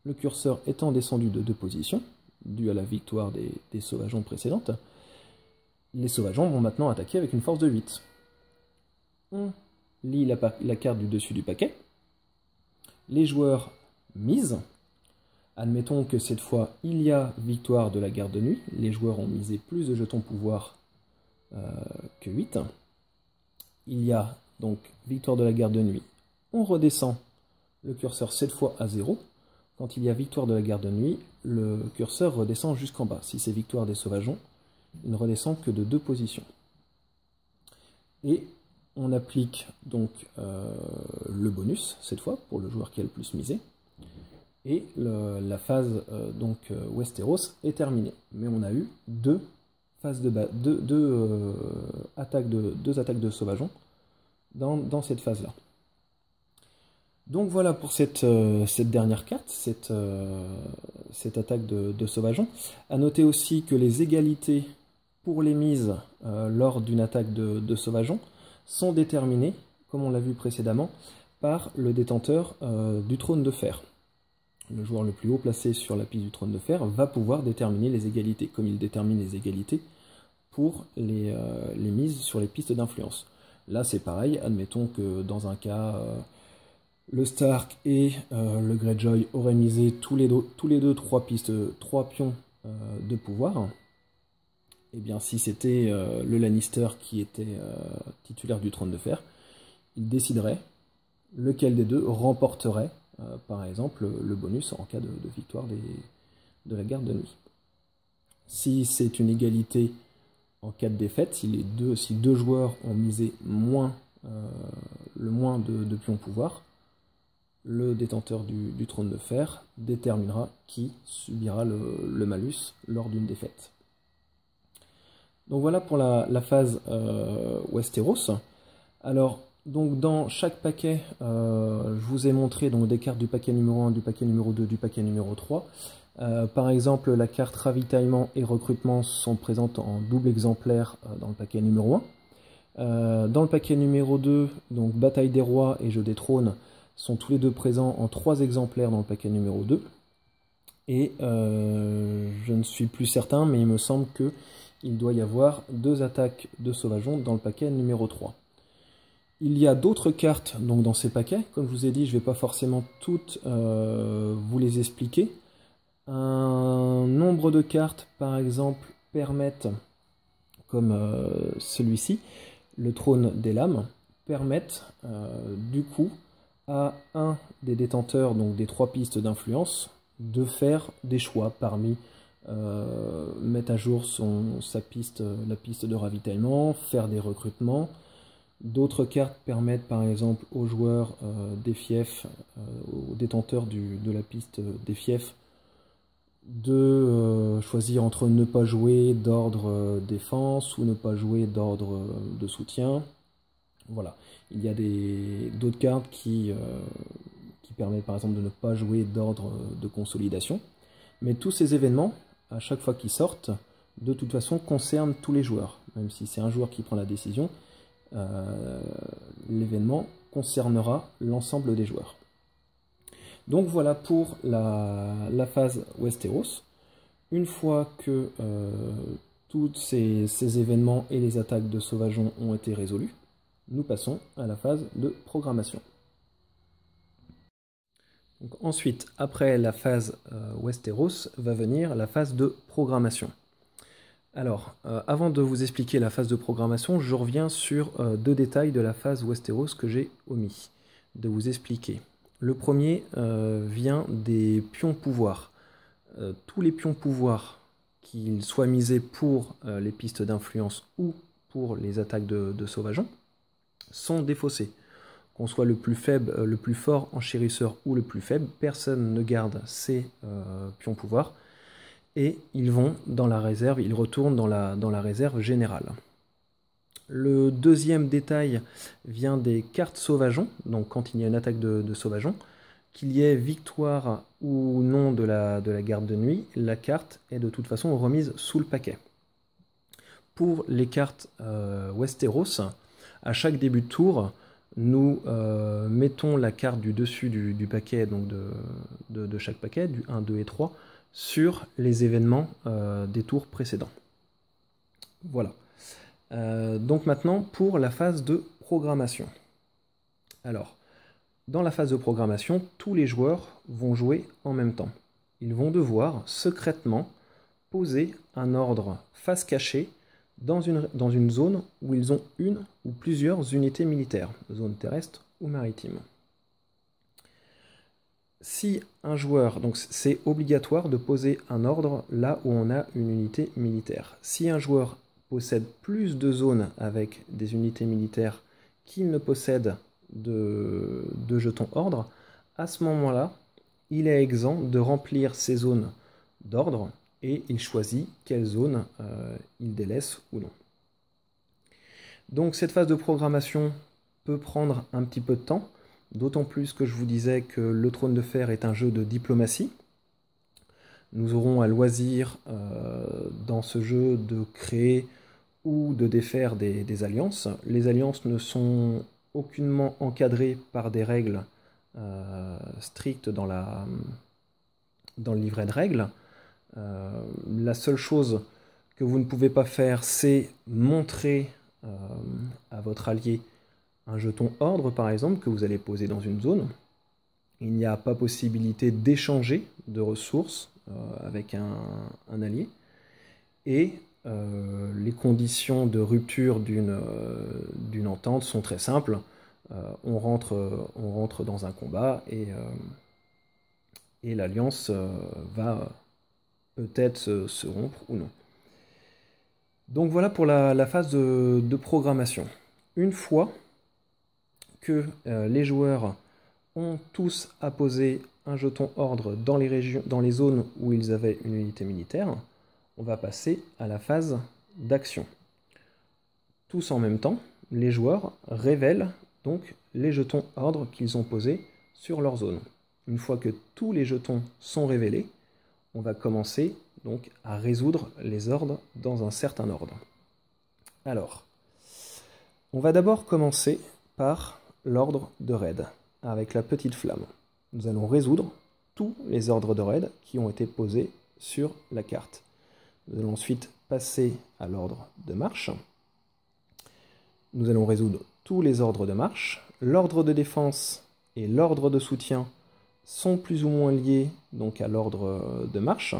le curseur étant descendu de 2 positions, dû à la victoire des sauvageons précédentes, les sauvageons vont maintenant attaquer avec une force de 8. On lit la carte du dessus du paquet. Les joueurs misent. Admettons que cette fois, il y a victoire de la garde de nuit. Les joueurs ont misé plus de jetons pouvoir que 8. Il y a donc victoire de la garde de nuit. On redescend le curseur cette fois à 0. Quand il y a victoire de la garde de nuit, le curseur redescend jusqu'en bas. Si c'est victoire des sauvageons, il ne redescend que de 2 positions. Et on applique donc le bonus, cette fois, pour le joueur qui a le plus misé. Et la phase Westeros est terminée. Mais on a eu 2 phases deux attaques de sauvageons dans cette phase-là. Donc voilà pour cette dernière carte, cette attaque de sauvageons. A noter aussi que les égalités pour les mises lors d'une attaque de sauvageons sont déterminées, comme on l'a vu précédemment, par le détenteur du trône de fer. Le joueur le plus haut placé sur la piste du trône de fer va pouvoir déterminer les égalités, comme il détermine les égalités pour les mises sur les pistes d'influence. Là c'est pareil, admettons que dans un cas, le Stark et le Greyjoy auraient misé tous les deux 3 pions de pouvoir. Et bien si c'était le Lannister qui était titulaire du trône de fer, il déciderait lequel des deux remporterait par exemple le bonus en cas de victoire de la garde de nuit. Si c'est une égalité en cas de défaite, si 2 joueurs ont misé le moins de pions pouvoir, le détenteur du trône de fer déterminera qui subira le malus lors d'une défaite. Donc voilà pour la phase Westeros. Alors, donc dans chaque paquet, je vous ai montré donc, des cartes du paquet numéro 1, du paquet numéro 2, du paquet numéro 3. Par exemple, la carte ravitaillement et recrutement sont présentes en double exemplaire dans le paquet numéro 1. Dans le paquet numéro 2, donc Bataille des Rois et Jeu des Trônes sont tous les deux présents en 3 exemplaires dans le paquet numéro 2. Et je ne suis plus certain, mais il me semble qu'il doit y avoir 2 attaques de sauvageons dans le paquet numéro 3. Il y a d'autres cartes donc, dans ces paquets. Comme je vous ai dit, je ne vais pas forcément toutes vous les expliquer. Un nombre de cartes, par exemple, permettent, comme celui-ci, le trône des lames, permettent du coup à un des détenteurs donc des 3 pistes d'influence de faire des choix parmi mettre à jour la piste de ravitaillement, faire des recrutements. D'autres cartes permettent par exemple aux joueurs des fiefs, aux détenteurs de la piste des fiefs, de choisir entre ne pas jouer d'ordre défense ou ne pas jouer d'ordre de soutien. Voilà, il y a d'autres cartes qui permettent par exemple de ne pas jouer d'ordre de consolidation. Mais tous ces événements, à chaque fois qu'ils sortent, de toute façon concernent tous les joueurs. Même si c'est un joueur qui prend la décision, l'événement concernera l'ensemble des joueurs. Donc voilà pour la phase Westeros. Une fois que tous ces événements et les attaques de sauvageons ont été résolus, nous passons à la phase de programmation. Donc ensuite, après la phase Westeros, va venir la phase de programmation. Alors, avant de vous expliquer la phase de programmation, je reviens sur 2 détails de la phase Westeros que j'ai omis de vous expliquer. Le premier vient des pions pouvoirs. Tous les pions pouvoirs, qu'ils soient misés pour les pistes d'influence ou pour les attaques de sauvageons, sont défaussés. Qu'on soit le plus faible, le plus fort enchérisseur ou le plus faible, personne ne garde ces pions pouvoirs. Et ils vont dans la réserve, ils retournent dans la réserve générale. Le deuxième détail vient des cartes sauvageons, donc quand il y a une attaque de sauvageons, qu'il y ait victoire ou non de la garde de nuit, la carte est de toute façon remise sous le paquet. Pour les cartes Westeros, à chaque début de tour, nous mettons la carte du dessus du paquet, donc de chaque paquet, du 1, 2 et 3, sur les événements des tours précédents. Voilà. Donc maintenant, pour la phase de programmation. Alors, dans la phase de programmation, tous les joueurs vont jouer en même temps. Ils vont devoir secrètement poser un ordre face cachée dans une zone où ils ont une ou plusieurs unités militaires, zone terrestre ou maritime. Si un joueur, donc c'est obligatoire de poser un ordre là où on a une unité militaire. Si un joueur possède plus de zones avec des unités militaires qu'il ne possède de jetons ordre, à ce moment-là, il est exempt de remplir ces zones d'ordre et il choisit quelle zone il délaisse ou non. Donc cette phase de programmation peut prendre un petit peu de temps, d'autant plus que je vous disais que le Trône de Fer est un jeu de diplomatie. Nous aurons à loisir dans ce jeu de créer ou de défaire des alliances. Les alliances ne sont aucunement encadrées par des règles strictes dans le livret de règles. La seule chose que vous ne pouvez pas faire, c'est montrer à votre allié un jeton ordre, par exemple, que vous allez poser dans une zone. Il n'y a pas possibilité d'échanger de ressources avec un allié. Et les conditions de rupture d'une entente sont très simples. On rentre dans un combat et l'alliance va peut-être se rompre ou non. Donc voilà pour la phase de programmation. Une fois que les joueurs ont tous apposé un jeton ordre dans les zones où ils avaient une unité militaire, on va passer à la phase d'action. Tous en même temps, les joueurs révèlent donc les jetons ordre qu'ils ont posés sur leur zone. Une fois que tous les jetons sont révélés, on va commencer donc à résoudre les ordres dans un certain ordre. Alors, on va d'abord commencer par l'ordre de raid, avec la petite flamme. Nous allons résoudre tous les ordres de raid qui ont été posés sur la carte. Nous allons ensuite passer à l'ordre de marche. Nous allons résoudre tous les ordres de marche. L'ordre de défense et l'ordre de soutien sont plus ou moins liés donc à l'ordre de marche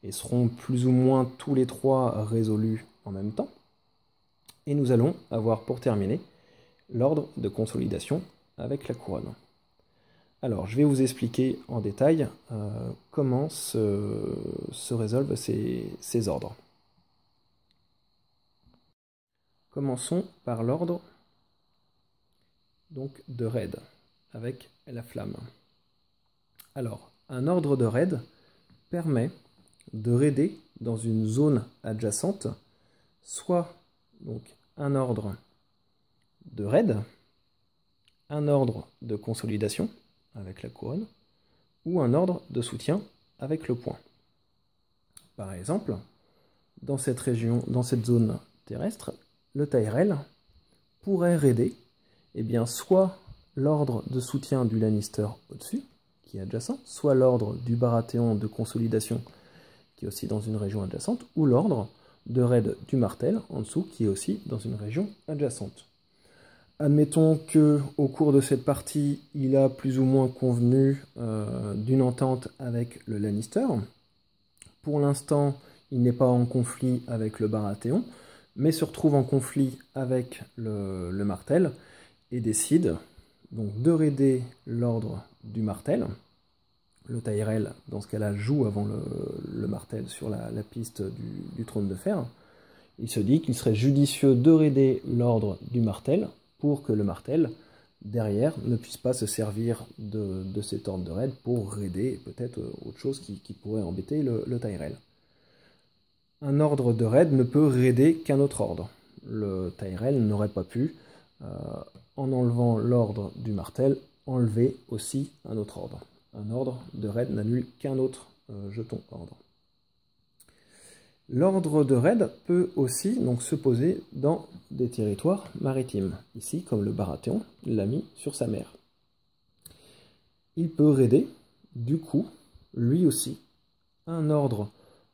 et seront plus ou moins tous les trois résolus en même temps. Et nous allons avoir pour terminer l'ordre de consolidation avec la couronne. Alors, je vais vous expliquer en détail comment se résolvent ces ordres. Commençons par l'ordre donc de raid avec la flamme. Alors, un ordre de raid permet de raider dans une zone adjacente soit donc un ordre de raid, un ordre de consolidation avec la couronne ou un ordre de soutien avec le point. Par exemple, dans cette région, dans cette zone terrestre, le Tyrell pourrait raider soit l'ordre de soutien du Lannister au-dessus, qui est adjacent, soit l'ordre du Baratheon de consolidation, qui est aussi dans une région adjacente, ou l'ordre de raid du Martel, en dessous, qui est aussi dans une région adjacente. Admettons qu'au cours de cette partie, il a plus ou moins convenu d'une entente avec le Lannister. Pour l'instant, il n'est pas en conflit avec le Baratheon, mais se retrouve en conflit avec le Martel et décide donc de raider l'ordre du Martel. Le Tyrell, dans ce cas-là, joue avant le Martel sur la piste du Trône de Fer. Il se dit qu'il serait judicieux de raider l'ordre du Martel pour que le Martel, derrière, ne puisse pas se servir de cet ordre de raid pour raider peut-être autre chose qui pourrait embêter le Tyrell. Un ordre de raid ne peut raider qu'un autre ordre. Le Tyrell n'aurait pas pu, en enlevant l'ordre du Martel, enlever aussi un autre ordre. Un ordre de raid n'annule qu'un autre jeton ordre. L'ordre de raid peut aussi donc se poser dans des territoires maritimes, ici comme le Baratheon l'a mis sur sa mer. Il peut raider, du coup, lui aussi, un ordre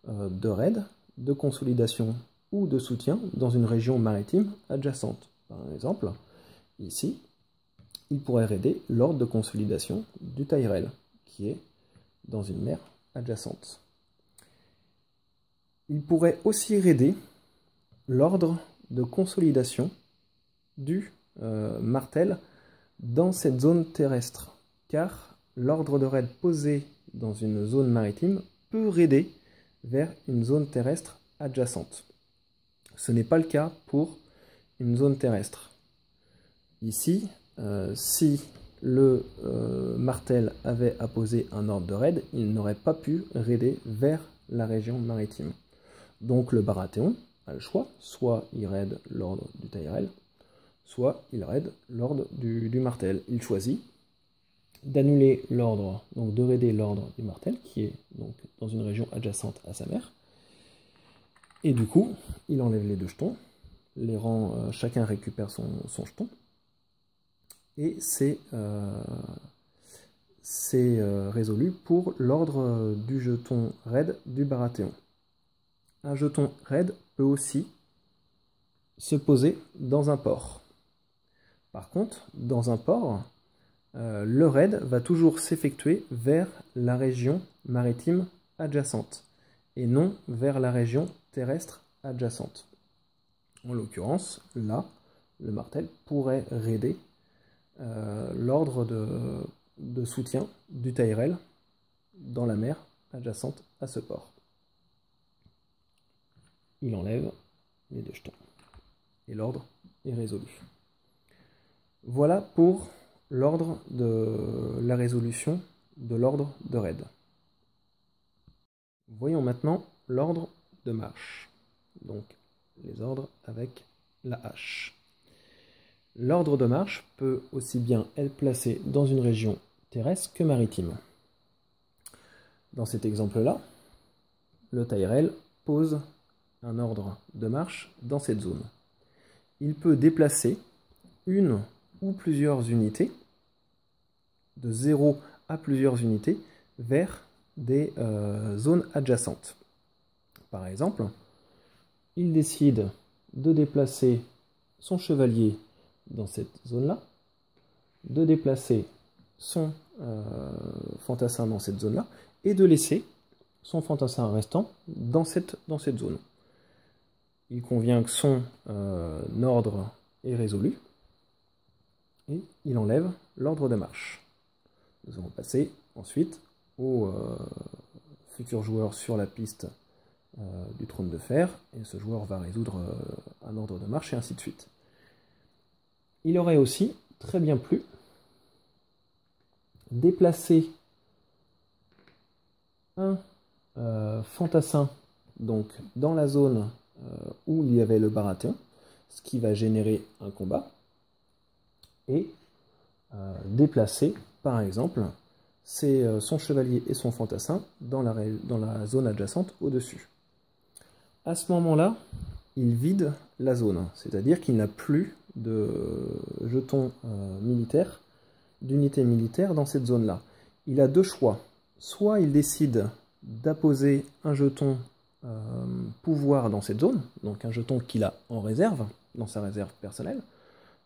de raid, de consolidation ou de soutien dans une région maritime adjacente. Par exemple, ici, il pourrait raider l'ordre de consolidation du Tyrell, qui est dans une mer adjacente. Il pourrait aussi raider l'ordre de consolidation du Martell dans cette zone terrestre, car l'ordre de raid posé dans une zone maritime peut raider vers une zone terrestre adjacente. Ce n'est pas le cas pour une zone terrestre. Ici, si le Martell avait apposé un ordre de raid, il n'aurait pas pu raider vers la région maritime. Donc le Baratheon a le choix, soit il raid l'ordre du Tyrell, soit il raid l'ordre du Martell. Il choisit d'annuler l'ordre, donc de raider l'ordre du Martell, qui est donc dans une région adjacente à sa mer. Et du coup, il enlève les deux jetons, les rangs, chacun récupère son jeton, et c'est résolu pour l'ordre du jeton raid du Baratheon. Un jeton raid peut aussi se poser dans un port. Par contre, dans un port, le raid va toujours s'effectuer vers la région maritime adjacente et non vers la région terrestre adjacente. En l'occurrence, là, le Martell pourrait raider l'ordre de soutien du Tyrell dans la mer adjacente à ce port. Il enlève les deux jetons et l'ordre est résolu. Voilà pour l'ordre de la résolution de l'ordre de raid. Voyons maintenant l'ordre de marche, donc les ordres avec la hache. L'ordre de marche peut aussi bien être placé dans une région terrestre que maritime. Dans cet exemple-là, le Tyrell pose un ordre de marche dans cette zone. Il peut déplacer une ou plusieurs unités, de 0 à plusieurs unités, vers des zones adjacentes. Par exemple, il décide de déplacer son chevalier dans cette zone-là, de déplacer son fantassin dans cette zone-là, et de laisser son fantassin restant dans cette zone. Il convient que son ordre est résolu, et il enlève l'ordre de marche. Nous allons passer ensuite au futur joueur sur la piste du trône de fer, et ce joueur va résoudre un ordre de marche, et ainsi de suite. Il aurait aussi très bien plu déplacer un fantassin donc, dans la zone où il y avait le Baratheon, ce qui va générer un combat, et déplacer, par exemple, son chevalier et son fantassin dans la zone adjacente au-dessus. À ce moment-là, il vide la zone, c'est-à-dire qu'il n'a plus de jetons militaires, d'unités militaires dans cette zone-là. Il a deux choix. Soit il décide d'apposer un jeton pouvoir dans cette zone, donc un jeton qu'il a en réserve, dans sa réserve personnelle.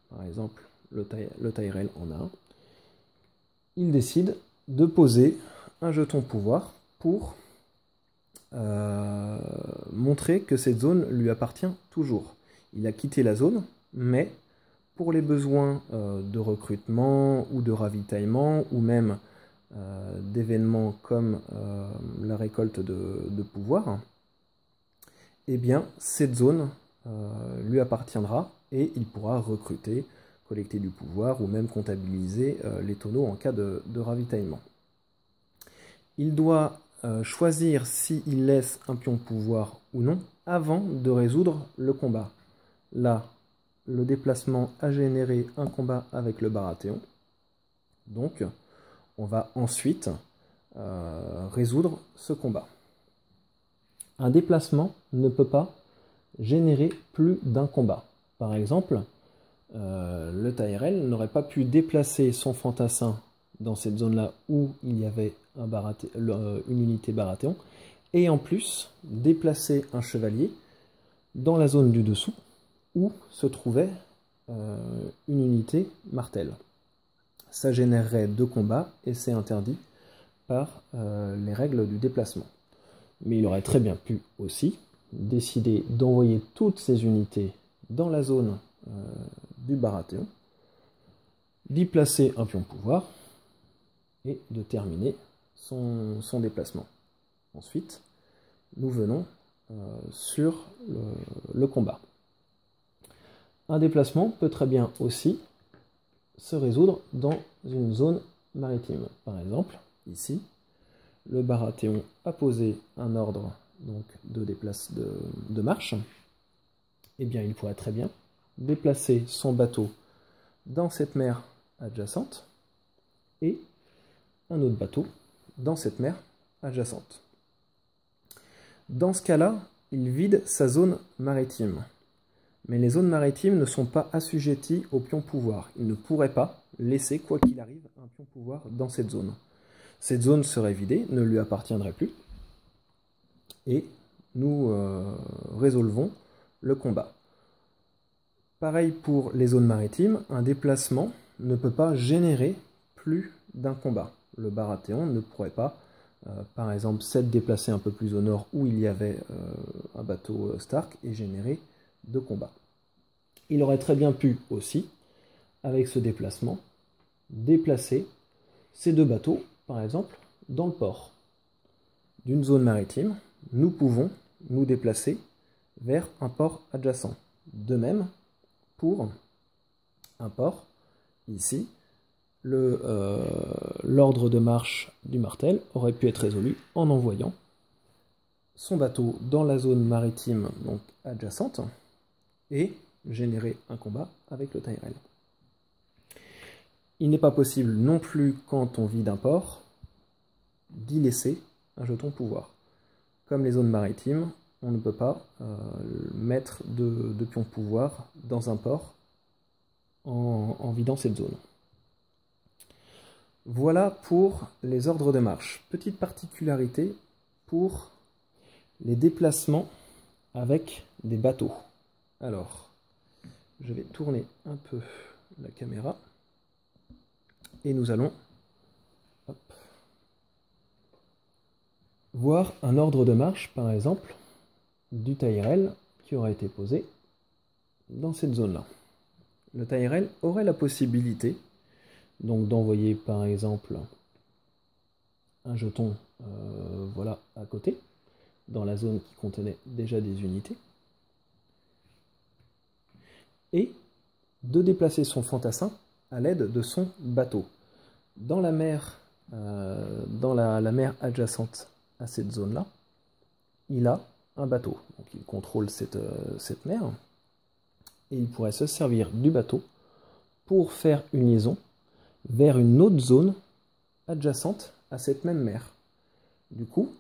Par exemple, le Tyrell en a un. Il décide de poser un jeton pouvoir pour montrer que cette zone lui appartient toujours. Il a quitté la zone, mais pour les besoins de recrutement ou de ravitaillement, ou même d'événements comme la récolte de pouvoir, eh bien, cette zone lui appartiendra et il pourra recruter, collecter du pouvoir ou même comptabiliser les tonneaux en cas de ravitaillement. Il doit choisir s'il laisse un pion pouvoir ou non avant de résoudre le combat. Là, le déplacement a généré un combat avec le Baratheon. Donc, on va ensuite résoudre ce combat. Un déplacement ne peut pas générer plus d'un combat. Par exemple, le Tyrell n'aurait pas pu déplacer son fantassin dans cette zone-là où il y avait une unité Baratheon, et en plus déplacer un chevalier dans la zone du dessous où se trouvait une unité Martel. Ça générerait 2 combats et c'est interdit par les règles du déplacement. Mais il aurait très bien pu aussi décider d'envoyer toutes ces unités dans la zone du Baratheon, d'y placer un pion pouvoir et de terminer son déplacement. Ensuite, nous venons sur le combat. Un déplacement peut très bien aussi se résoudre dans une zone maritime. Par exemple, ici, le Baratheon a posé un ordre donc, de marche. Eh bien, il pourrait très bien déplacer son bateau dans cette mer adjacente et un autre bateau dans cette mer adjacente. Dans ce cas-là, il vide sa zone maritime. Mais les zones maritimes ne sont pas assujetties au pion pouvoir. Il ne pourrait pas laisser, quoi qu'il arrive, un pion pouvoir dans cette zone. Cette zone serait vidée, ne lui appartiendrait plus, et nous résolvons le combat. Pareil pour les zones maritimes, un déplacement ne peut pas générer plus d'un combat. Le Baratheon ne pourrait pas, par exemple, s'être déplacé un peu plus au nord où il y avait un bateau Stark et générer 2 combats. Il aurait très bien pu aussi, avec ce déplacement, déplacer ces 2 bateaux, par exemple, dans le port. D'une zone maritime, nous pouvons nous déplacer vers un port adjacent. De même, pour un port, ici, l'ordre de marche du Martel aurait pu être résolu en envoyant son bateau dans la zone maritime donc adjacente et générer un combat avec le Tyrell. Il n'est pas possible non plus, quand on vide un port, d'y laisser un jeton pouvoir. Comme les zones maritimes, on ne peut pas mettre de pion pouvoir dans un port en vidant cette zone. Voilà pour les ordres de marche. Petite particularité pour les déplacements avec des bateaux. Alors, je vais tourner un peu la caméra et nous allons voir un ordre de marche, par exemple, du Tyrell qui aurait été posé dans cette zone-là. Le Tyrell aurait la possibilité donc d'envoyer par exemple un jeton voilà, à côté, dans la zone qui contenait déjà des unités, et de déplacer son fantassin à l'aide de son bateau. Dans la mer, la mer adjacente à cette zone-là, il a un bateau. Donc il contrôle cette mer, et il pourrait se servir du bateau pour faire une liaison vers une autre zone adjacente à cette même mer. Du coup,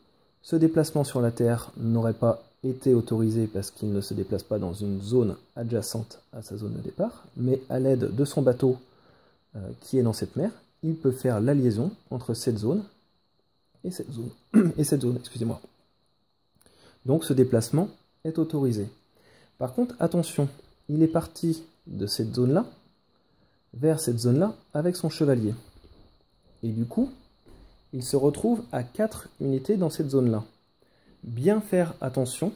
ce déplacement sur la Terre n'aurait pas été autorisé parce qu'il ne se déplace pas dans une zone adjacente à sa zone de départ, mais à l'aide de son bateau qui est dans cette mer, il peut faire la liaison entre cette zone et cette zone, excusez-moi. Donc ce déplacement est autorisé. Par contre, attention, il est parti de cette zone-là vers cette zone-là avec son chevalier. Et du coup, il se retrouve à 4 unités dans cette zone-là. Bien faire attention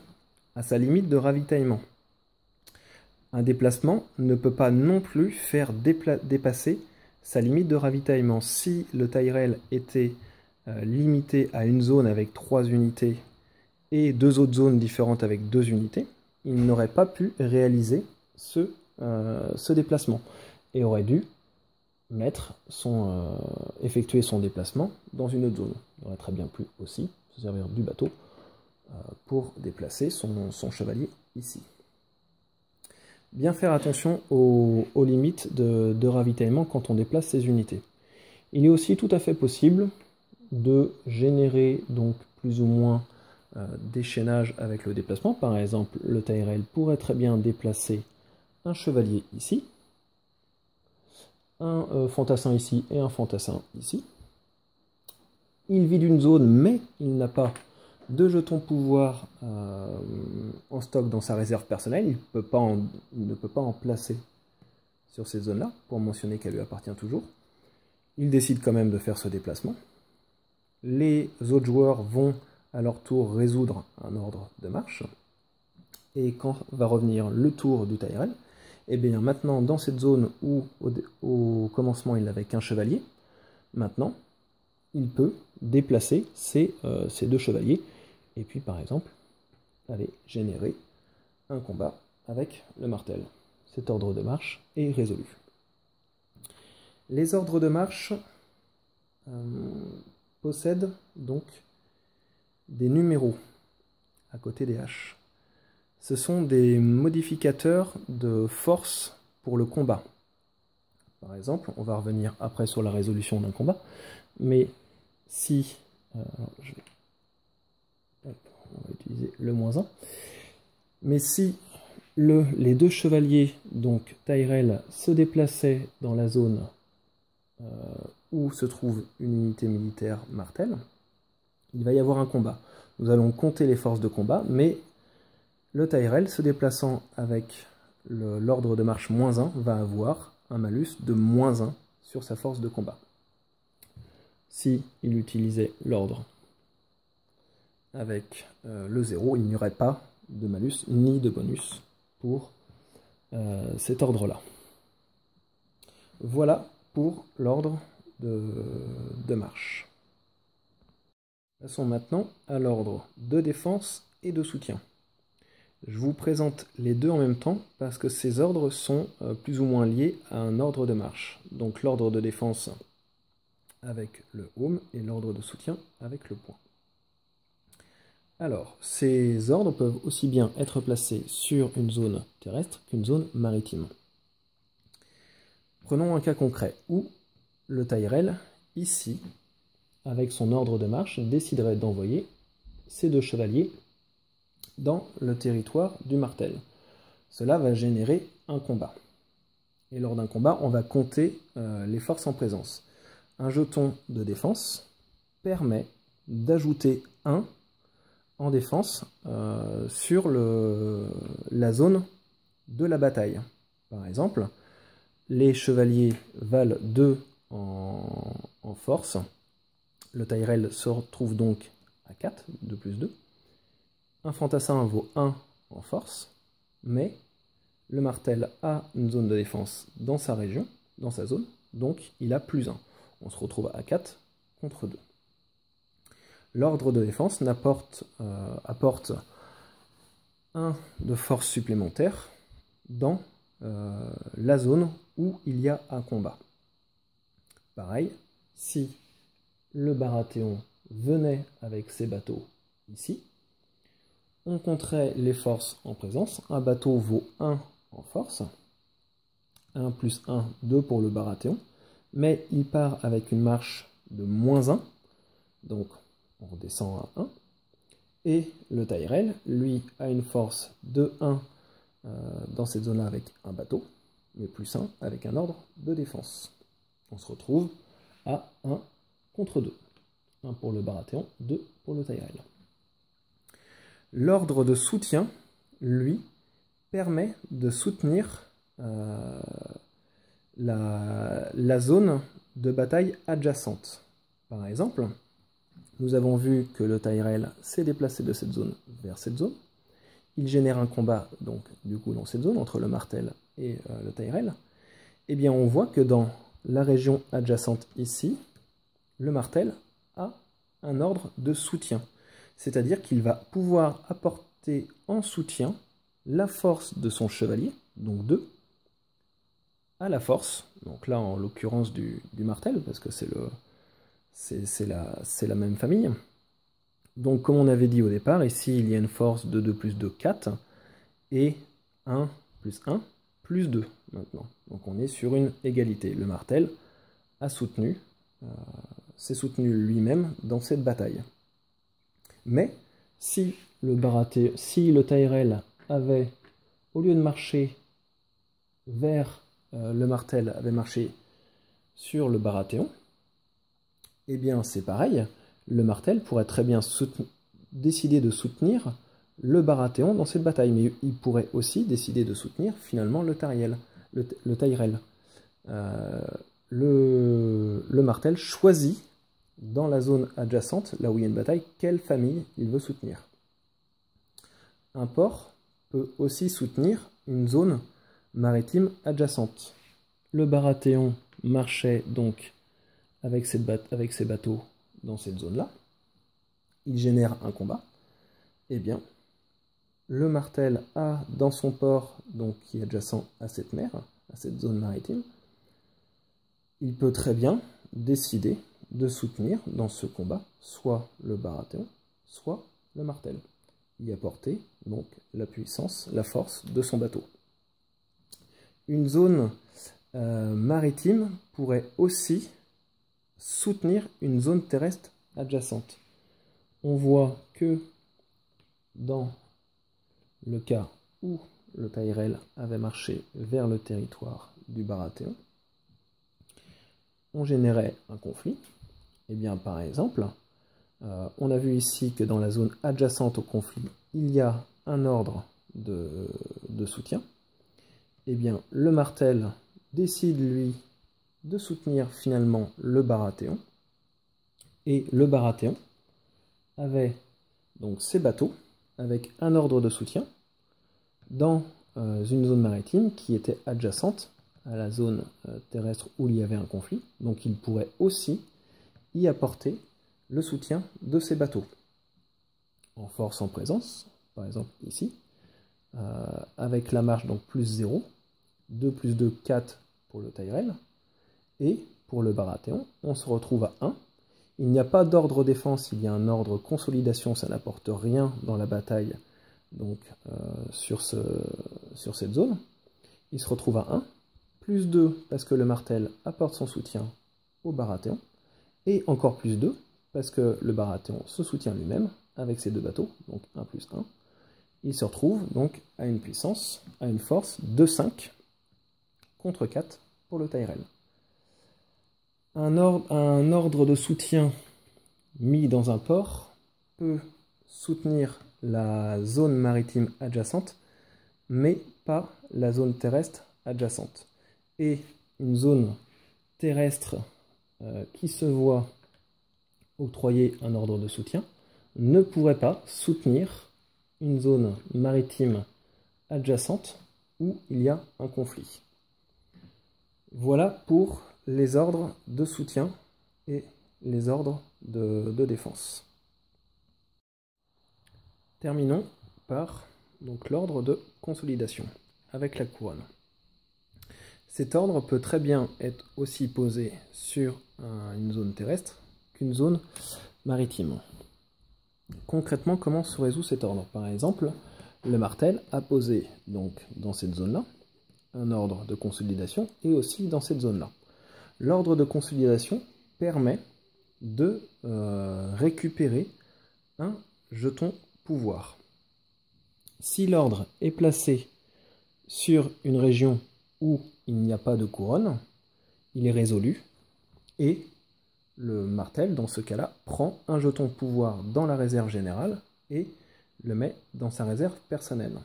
à sa limite de ravitaillement. Un déplacement ne peut pas non plus faire dépasser sa limite de ravitaillement. Si le Tyrell était limité à une zone avec 3 unités et 2 autres zones différentes avec 2 unités, il n'aurait pas pu réaliser ce déplacement et aurait dû effectuer son déplacement dans une autre zone. Il aurait très bien pu aussi se servir du bateau pour déplacer son chevalier ici. Bien faire attention aux limites de ravitaillement quand on déplace ces unités. Il est aussi tout à fait possible de générer donc plus ou moins d'échaînage avec le déplacement. Par exemple, le Tyrell pourrait très bien déplacer un chevalier ici, un fantassin ici et un fantassin ici. Il vide une zone, mais il n'a pas de jetons pouvoir en stock dans sa réserve personnelle. Il ne peut pas en placer sur cette zone-là, pour mentionner qu'elle lui appartient toujours. Il décide quand même de faire ce déplacement. Les autres joueurs vont à leur tour résoudre un ordre de marche. Et quand va revenir le tour du Tyrell, et bien maintenant dans cette zone où au commencement il n'avait qu'un chevalier, maintenant il peut déplacer ces deux chevaliers et puis par exemple aller générer un combat avec le martel. Cet ordre de marche est résolu. Les ordres de marche possèdent donc des numéros à côté des haches. Ce sont des modificateurs de force pour le combat. Par exemple, on va revenir après sur la résolution d'un combat, mais si... on va utiliser le -1. Mais si les deux chevaliers, donc Tyrell, se déplaçaient dans la zone où se trouve une unité militaire martel, il va y avoir un combat. Nous allons compter les forces de combat, mais le Tyrell, se déplaçant avec l'ordre de marche -1, va avoir un malus de -1 sur sa force de combat. Si il utilisait l'ordre avec le 0, il n'y aurait pas de malus ni de bonus pour cet ordre-là. Voilà pour l'ordre de marche. Passons maintenant à l'ordre de défense et de soutien. Je vous présente les deux en même temps parce que ces ordres sont plus ou moins liés à un ordre de marche. Donc l'ordre de défense avec le home et l'ordre de soutien avec le point. Alors, ces ordres peuvent aussi bien être placés sur une zone terrestre qu'une zone maritime. Prenons un cas concret où le Tyrell, ici, avec son ordre de marche, déciderait d'envoyer ces deux chevaliers dans le territoire du martel. Cela va générer un combat. Et lors d'un combat, on va compter les forces en présence. Un jeton de défense permet d'ajouter 1 en défense sur la zone de la bataille. Par exemple, les chevaliers valent 2 en force. Le Tyrell se retrouve donc à 4, 2 plus 2. Un fantassin vaut 1 en force, mais le martel a une zone de défense dans sa région, dans sa zone, donc il a plus 1. On se retrouve à 4 contre 2. L'ordre de défense apporte 1 de force supplémentaire dans la zone où il y a un combat. Pareil, si le Baratheon venait avec ses bateaux ici, on compterait les forces en présence. Un bateau vaut 1 en force. 1 plus 1, 2 pour le Baratheon. Mais il part avec une marche de -1. Donc on redescend à 1. Et le Tyrell, lui, a une force de 1 dans cette zone-là avec un bateau. Mais plus 1 avec un ordre de défense. On se retrouve à 1 contre 2. 1 pour le Baratheon, 2 pour le Tyrell. L'ordre de soutien, lui, permet de soutenir la zone de bataille adjacente. Par exemple, nous avons vu que le Tyrell s'est déplacé de cette zone vers cette zone. Il génère un combat, donc, du coup, dans cette zone, entre le martel et le Tyrell. Eh bien, on voit que dans la région adjacente ici, le martel a un ordre de soutien. C'est-à-dire qu'il va pouvoir apporter en soutien la force de son chevalier, donc 2, à la force, donc là en l'occurrence du martel, parce que c'est la même famille. Donc comme on avait dit au départ, ici il y a une force de 2 plus 2, 4, et 1 plus 1 plus 2 maintenant. Donc on est sur une égalité. Le martel a s'est soutenu lui-même dans cette bataille. Mais Si le Tyrell avait, au lieu de marcher vers le martel, avait marché sur le Baratheon, eh bien c'est pareil, le martel pourrait très bien décider de soutenir le Baratheon dans cette bataille, mais il pourrait aussi décider de soutenir finalement le Tyrell. Le martel choisit dans la zone adjacente, là où il y a une bataille, quelle famille il veut soutenir. Un port peut aussi soutenir une zone maritime adjacente. Le Baratheon marchait donc avec ses bateaux dans cette zone-là. Il génère un combat. Eh bien, le martel a dans son port, donc qui est adjacent à cette mer, à cette zone maritime, il peut très bien décider de soutenir dans ce combat soit le Baratheon, soit le martel. Y apporter donc la puissance, la force de son bateau. Une zone maritime pourrait aussi soutenir une zone terrestre adjacente. On voit que dans le cas où le Tyrell avait marché vers le territoire du Baratheon, on générait un conflit. Eh bien, par exemple, on a vu ici que dans la zone adjacente au conflit, il y a un ordre de soutien. Eh bien, le martel décide, lui, de soutenir finalement le Baratheon. Et le Baratheon avait donc ses bateaux avec un ordre de soutien dans une zone maritime qui était adjacente à la zone terrestre où il y avait un conflit. Donc il pourrait aussi y apporter le soutien de ses bateaux. En force en présence, par exemple ici, avec la marche donc plus 0, 2 plus 2, 4 pour le Tyrell, et pour le Baratheon, on se retrouve à 1. Il n'y a pas d'ordre défense, il y a un ordre consolidation, ça n'apporte rien dans la bataille donc, sur cette zone. Il se retrouve à 1, plus 2 parce que le martel apporte son soutien au Baratheon, et encore plus 2 parce que le Baratheon se soutient lui-même avec ses deux bateaux, donc 1 plus 1. Il se retrouve donc à une puissance, à une force de 5 contre 4 pour le Tyrell. Un ordre de soutien mis dans un port peut soutenir la zone maritime adjacente, mais pas la zone terrestre adjacente. Et une zone terrestre qui se voit octroyer un ordre de soutien ne pourrait pas soutenir une zone maritime adjacente où il y a un conflit. Voilà pour les ordres de soutien et les ordres de défense. Terminons par l'ordre de consolidation avec la couronne. Cet ordre peut très bien être aussi posé sur une zone terrestre qu'une zone maritime. Concrètement, comment se résout cet ordre? Par exemple, le martel a posé donc dans cette zone-là un ordre de consolidation et aussi dans cette zone-là. L'ordre de consolidation permet de récupérer un jeton pouvoir. Si l'ordre est placé sur une région où il n'y a pas de couronne, il est résolu et le martel, dans ce cas-là, prend un jeton pouvoir dans la réserve générale et le met dans sa réserve personnelle.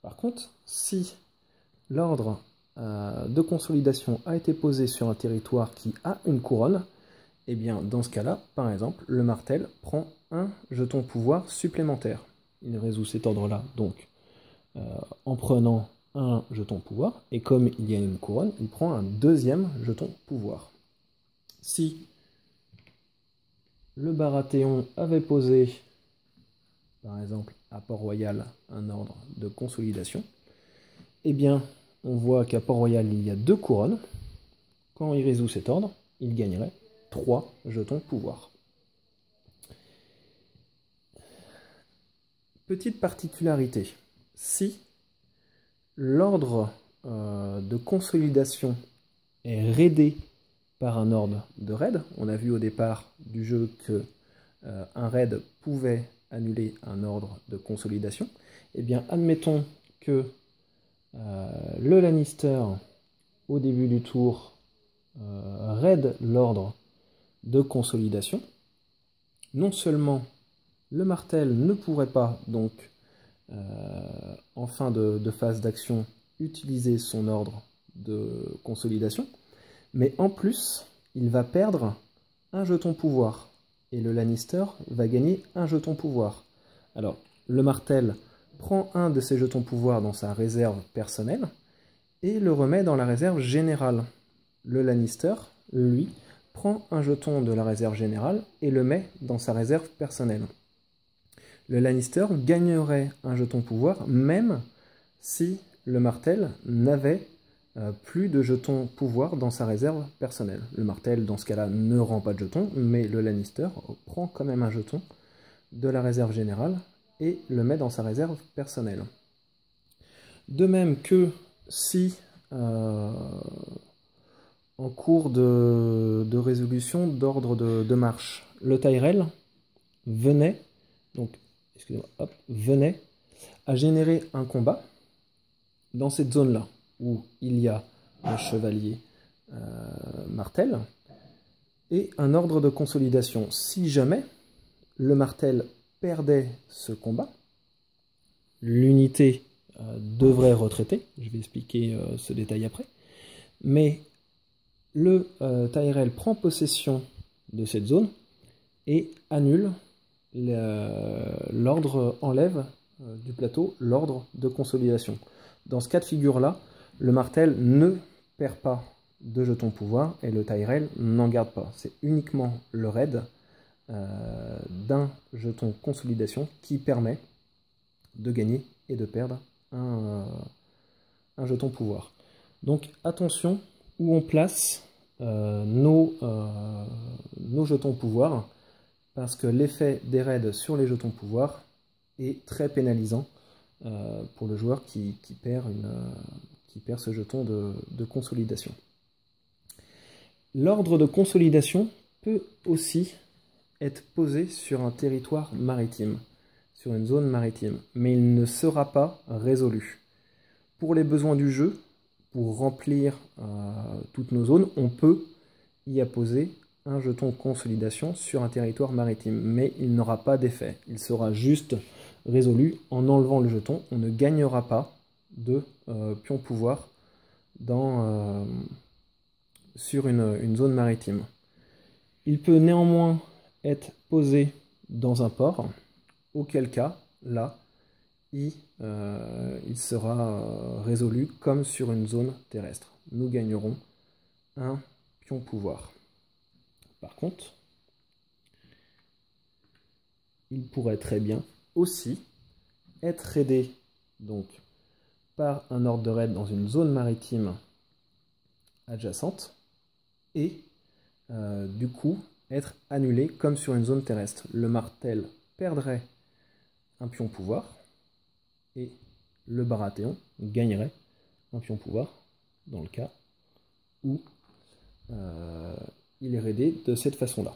Par contre, si l'ordre de consolidation a été posé sur un territoire qui a une couronne, et bien dans ce cas-là, par exemple, le martel prend un jeton pouvoir supplémentaire. Il résout cet ordre-là donc en prenant un jeton pouvoir, et comme il y a une couronne, il prend un deuxième jeton pouvoir. Si le Baratheon avait posé, par exemple, à Port-Royal, un ordre de consolidation, eh bien, on voit qu'à Port-Royal, il y a 2 couronnes. Quand il résout cet ordre, il gagnerait 3 jetons pouvoir. Petite particularité, si l'ordre de consolidation est raidé par un ordre de raid, on a vu au départ du jeu que un raid pouvait annuler un ordre de consolidation? Eh bien, admettons que le Lannister, au début du tour, raide l'ordre de consolidation. Non seulement le Martel ne pourrait pas, donc, en fin de phase d'action, utiliser son ordre de consolidation, mais en plus, il va perdre un jeton pouvoir, et le Lannister va gagner un jeton pouvoir. Alors, le Martel prend un de ses jetons pouvoir dans sa réserve personnelle, et le remet dans la réserve générale. Le Lannister, lui, prend un jeton de la réserve générale et le met dans sa réserve personnelle. Le Lannister gagnerait un jeton pouvoir même si le Martel n'avait plus de jetons pouvoir dans sa réserve personnelle. Le Martel, dans ce cas-là, ne rend pas de jeton, mais le Lannister prend quand même un jeton de la réserve générale et le met dans sa réserve personnelle. De même que si, en cours de résolution d'ordre de marche, le Tyrell venait, donc, venait à générer un combat dans cette zone-là, où il y a un chevalier Martel et un ordre de consolidation. Si jamais le Martel perdait ce combat, l'unité devrait retraiter, je vais expliquer ce détail après, mais le Tyrell prend possession de cette zone et annule l'ordre, enlève du plateau l'ordre de consolidation. Dans ce cas de figure-là, le Martel ne perd pas de jetons pouvoir et le Tyrell n'en garde pas. C'est uniquement le raid d'un jeton consolidation qui permet de gagner et de perdre un jeton pouvoir. Donc attention où on place nos jetons pouvoir, parce que l'effet des raids sur les jetons pouvoir est très pénalisant pour le joueur qui perd ce jeton de consolidation. L'ordre de consolidation peut aussi être posé sur un territoire maritime, sur une zone maritime, mais il ne sera pas résolu. Pour les besoins du jeu, pour remplir toutes nos zones, on peut y apposer un jeton consolidation sur un territoire maritime, mais il n'aura pas d'effet. Il sera juste résolu en enlevant le jeton. On ne gagnera pas de pion pouvoir sur une zone maritime. Il peut néanmoins être posé dans un port, auquel cas, là, il sera résolu comme sur une zone terrestre. Nous gagnerons un pion pouvoir. Par contre, il pourrait très bien aussi être raidé donc, par un ordre de raid dans une zone maritime adjacente et du coup être annulé comme sur une zone terrestre. Le Martel perdrait un pion pouvoir et le Baratheon gagnerait un pion pouvoir dans le cas où il est raidé de cette façon-là.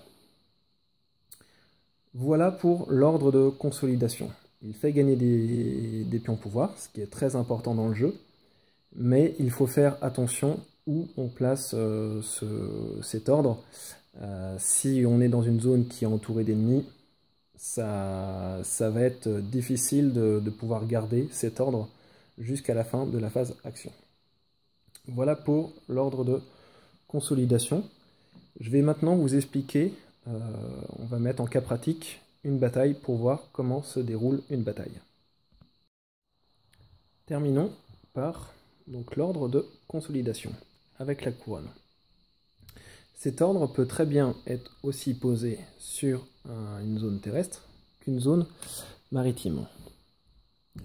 Voilà pour l'ordre de consolidation. Il fait gagner des pions pouvoir, ce qui est très important dans le jeu, mais il faut faire attention où on place cet ordre. Si on est dans une zone qui est entourée d'ennemis, ça va être difficile de pouvoir garder cet ordre jusqu'à la fin de la phase action. Voilà pour l'ordre de consolidation. Je vais maintenant vous expliquer, on va mettre en cas pratique, une bataille pour voir comment se déroule une bataille. Terminons par l'ordre de consolidation avec la couronne. Cet ordre peut très bien être aussi posé sur une zone terrestre qu'une zone maritime.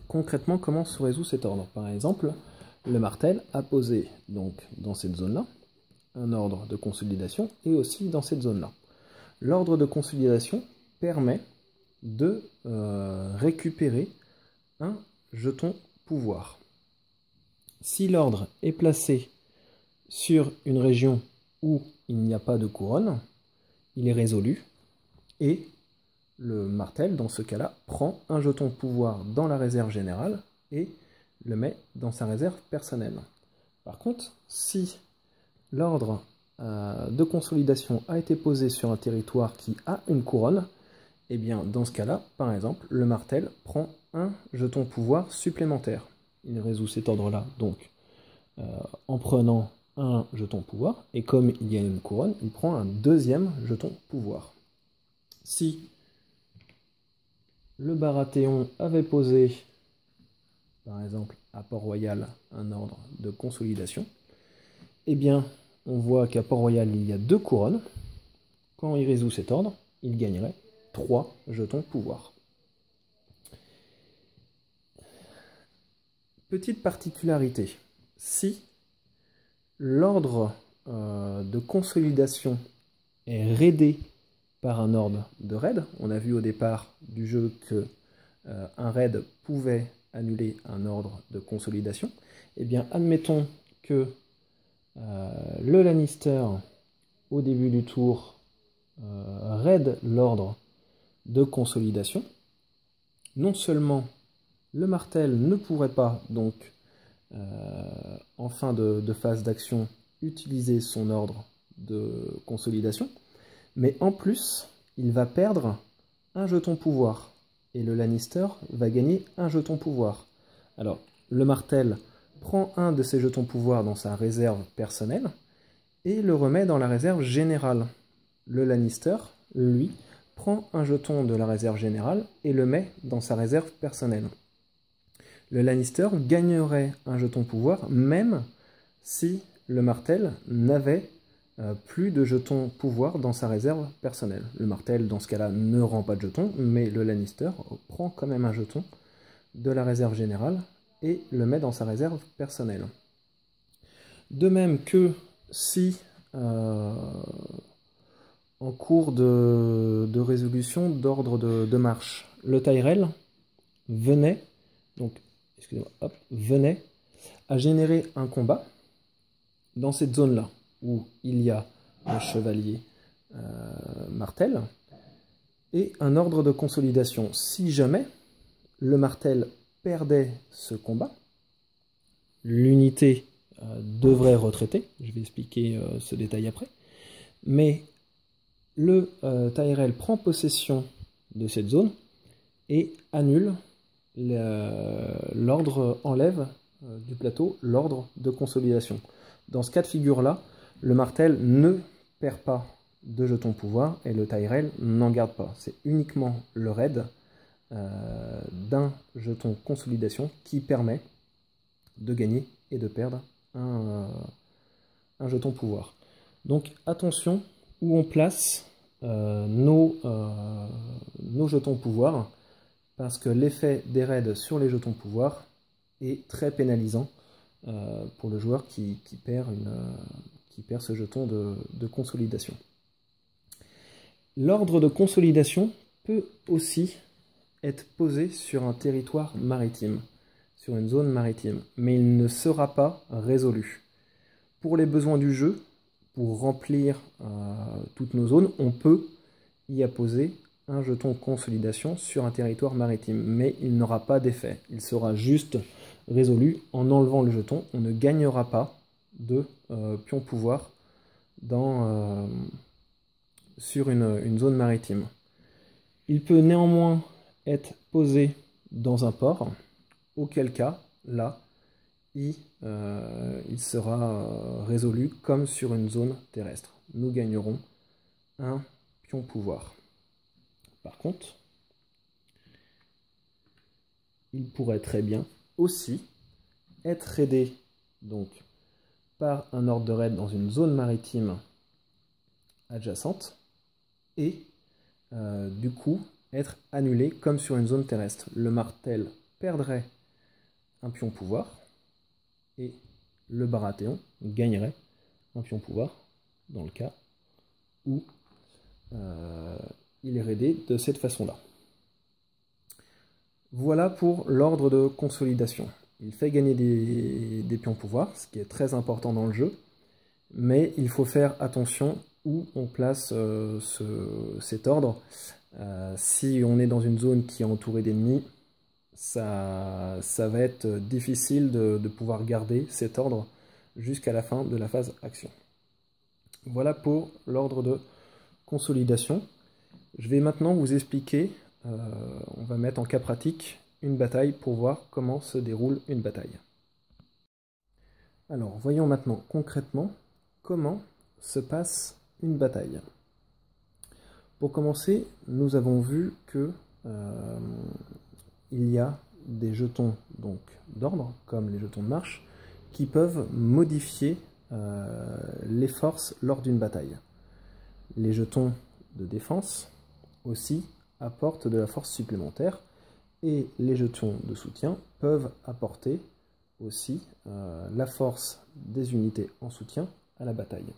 Concrètement, comment se résout cet ordre? Par exemple, le Martel a posé donc dans cette zone-là un ordre de consolidation et aussi dans cette zone-là. L'ordre de consolidation permet de récupérer un jeton pouvoir. Si l'ordre est placé sur une région où il n'y a pas de couronne, il est résolu et le martel, dans ce cas-là, prend un jeton de pouvoir dans la réserve générale et le met dans sa réserve personnelle. Par contre, si l'ordre de consolidation a été posé sur un territoire qui a une couronne, et bien dans ce cas-là, par exemple, le martel prend un jeton de pouvoir supplémentaire. Il résout cet ordre-là donc en prenant un jeton de pouvoir, et comme il y a une couronne, il prend un deuxième jeton de pouvoir. Si le Baratheon avait posé, par exemple, à Port-Royal, un ordre de consolidation, eh bien, on voit qu'à Port-Royal, il y a 2 couronnes. Quand il résout cet ordre, il gagnerait 3 jetons de pouvoir. Petite particularité, si l'ordre de consolidation est raidé par un ordre de raid, on a vu au départ du jeu que un raid pouvait annuler un ordre de consolidation, eh bien admettons que le Lannister, au début du tour, raid l'ordre de consolidation. Non seulement le martel ne pourrait pas, donc, en fin de phase d'action, utiliser son ordre de consolidation, mais en plus, il va perdre un jeton pouvoir, et le Lannister va gagner un jeton pouvoir. Alors, le martel prend un de ses jetons pouvoir dans sa réserve personnelle, et le remet dans la réserve générale. Le Lannister, lui, prend un jeton de la réserve générale et le met dans sa réserve personnelle. Le Lannister gagnerait un jeton pouvoir même si le martel n'avait plus de jetons pouvoir dans sa réserve personnelle. Le martel, dans ce cas-là, ne rend pas de jeton, mais le Lannister prend quand même un jeton de la réserve générale et le met dans sa réserve personnelle. De même que si, en cours de résolution d'ordre de marche, le Tyrell venait, donc, venait à générer un combat dans cette zone-là, où il y a un chevalier martel et un ordre de consolidation. Si jamais le martel perdait ce combat, l'unité devrait retraiter, je vais expliquer ce détail après, mais le Tyrell prend possession de cette zone et annule l'ordre, enlève du plateau l'ordre de consolidation. Dans ce cas de figure-là, le martel ne perd pas de jetons pouvoir et le Tyrell n'en garde pas. C'est uniquement le raid d'un jeton consolidation qui permet de gagner et de perdre un jeton pouvoir. Donc attention où on place nos jetons pouvoir, parce que l'effet des raids sur les jetons pouvoir est très pénalisant pour le joueur qui perd ce jeton de consolidation. L'ordre de consolidation peut aussi être posé sur un territoire maritime, sur une zone maritime, mais il ne sera pas résolu. Pour les besoins du jeu, pour remplir toutes nos zones, on peut y apposer un jeton consolidation sur un territoire maritime, mais il n'aura pas d'effet. Il sera juste résolu en enlevant le jeton. On ne gagnera pas de pion pouvoir sur une zone maritime. Il peut néanmoins être posé dans un port, auquel cas, là, il sera résolu comme sur une zone terrestre. Nous gagnerons un pion pouvoir. Par contre, il pourrait très bien aussi être raidé donc, par un ordre de raid dans une zone maritime adjacente et du coup être annulé comme sur une zone terrestre. Le martel perdrait un pion pouvoir et le Baratheon gagnerait un pion pouvoir dans le cas où il est raidé de cette façon-là. Voilà pour l'ordre de consolidation. Il fait gagner des pions pouvoir, ce qui est très important dans le jeu, mais il faut faire attention où on place cet ordre, Si on est dans une zone qui est entourée d'ennemis, ça va être difficile de pouvoir garder cet ordre jusqu'à la fin de la phase action. Voilà pour l'ordre de consolidation. Je vais maintenant vous expliquer, on va mettre en cas pratique une bataille pour voir comment se déroule une bataille. Alors, voyons maintenant concrètement comment se passe une bataille. Pour commencer, nous avons vu que il y a des jetons d'ordre, comme les jetons de marche, qui peuvent modifier les forces lors d'une bataille. Les jetons de défense aussi apportent de la force supplémentaire, et les jetons de soutien peuvent apporter aussi la force des unités en soutien à la bataille.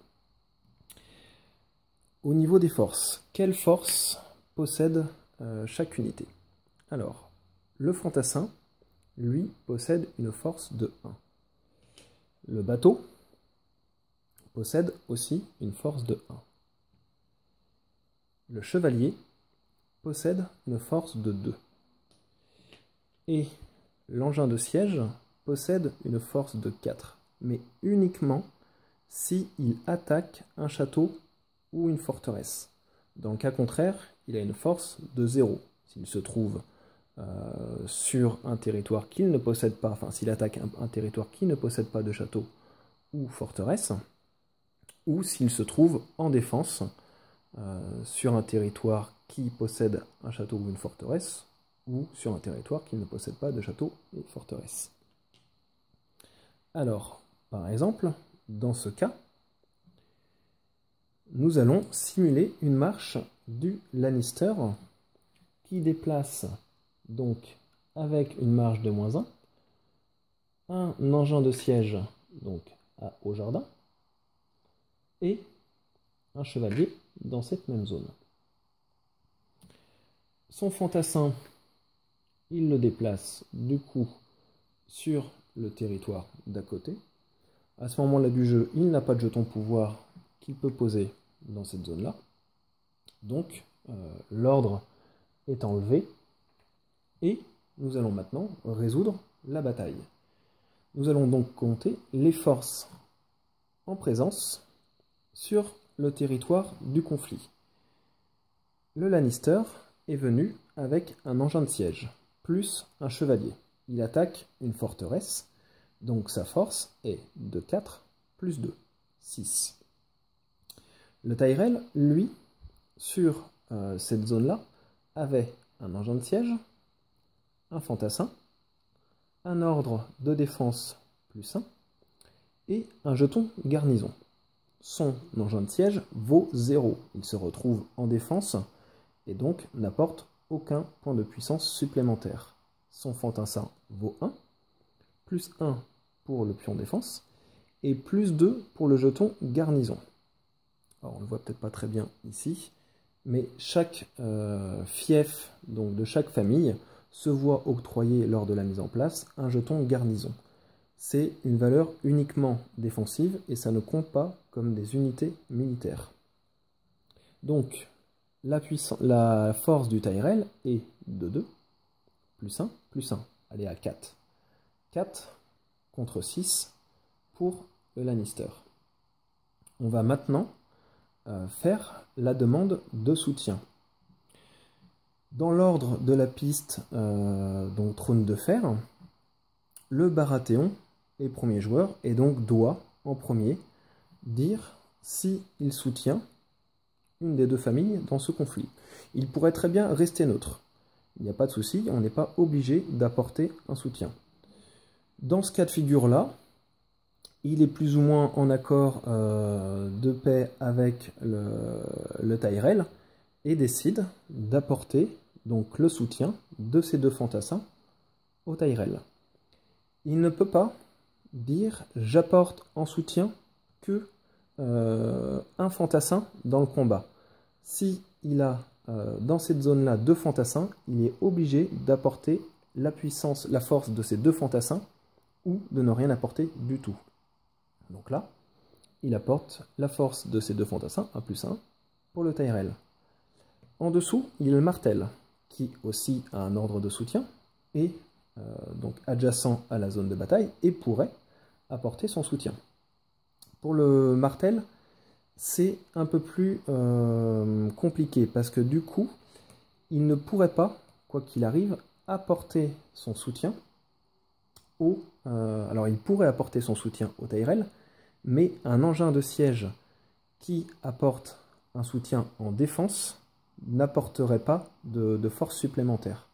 Au niveau des forces, quelle force possède chaque unité? Alors, le fantassin, lui, possède une force de 1. Le bateau possède aussi une force de 1. Le chevalier possède une force de 2. Et l'engin de siège possède une force de 4, mais uniquement s'il attaque un château ou une forteresse. Dans le cas contraire, il a une force de 0. S'il se trouve sur un territoire qu'il ne possède pas, enfin s'il attaque un territoire qui ne possède pas de château ou forteresse, ou s'il se trouve en défense sur un territoire qui possède un château ou une forteresse, ou sur un territoire qui ne possède pas de château et forteresse. Alors, par exemple, dans ce cas, nous allons simuler une marche du Lannister qui déplace donc avec une marche de -1 un engin de siège donc au jardin et un chevalier dans cette même zone. Son fantassin, il le déplace du coup sur le territoire d'à côté. À ce moment-là du jeu, il n'a pas de jeton pouvoir qu'il peut poser dans cette zone-là. Donc, l'ordre est enlevé et nous allons maintenant résoudre la bataille. Nous allons donc compter les forces en présence sur le territoire du conflit. Le Lannister est venu avec un engin de siège, plus un chevalier. Il attaque une forteresse, donc sa force est de 4 plus 2, 6. Le Tyrell, lui, sur cette zone-là, avait un engin de siège, un fantassin, un ordre de défense plus 1 et un jeton garnison. Son engin de siège vaut 0. Il se retrouve en défense et donc n'apporte aucun point de puissance supplémentaire. Son fantassin vaut 1, plus 1 pour le pion défense et plus 2 pour le jeton garnison. Alors on ne le voit peut-être pas très bien ici, mais chaque fief donc de chaque famille se voit octroyer lors de la mise en place un jeton garnison. C'est une valeur uniquement défensive et ça ne compte pas comme des unités militaires. Donc la force du Tyrell est de 2, plus 1, plus 1. Elle est à 4. 4 contre 6 pour le Lannister. On va maintenant faire la demande de soutien. Dans l'ordre de la piste, donc trône de fer, le Baratheon est premier joueur et donc doit en premier dire s'il soutient une des deux familles dans ce conflit. Il pourrait très bien rester neutre. Il n'y a pas de souci, on n'est pas obligé d'apporter un soutien. Dans ce cas de figure-là, il est plus ou moins en accord de paix avec le Tyrell et décide d'apporter donc le soutien de ces deux fantassins au Tyrell. Il ne peut pas dire « j'apporte en soutien que un fantassin dans le combat ». Si il a dans cette zone-là deux fantassins, il est obligé d'apporter la puissance, la force de ces deux fantassins ou de ne rien apporter du tout. Donc là, il apporte la force de ces deux fantassins, 1 plus 1, pour le Tyrell. En dessous, il y a le martel, qui aussi a un ordre de soutien, et donc adjacent à la zone de bataille, et pourrait apporter son soutien. Pour le martel, c'est un peu plus compliqué, parce que du coup, il ne pourrait pas, quoi qu'il arrive, apporter son soutien alors il pourrait apporter son soutien au Tyrell, mais un engin de siège qui apporte un soutien en défense n'apporterait pas de force supplémentaire.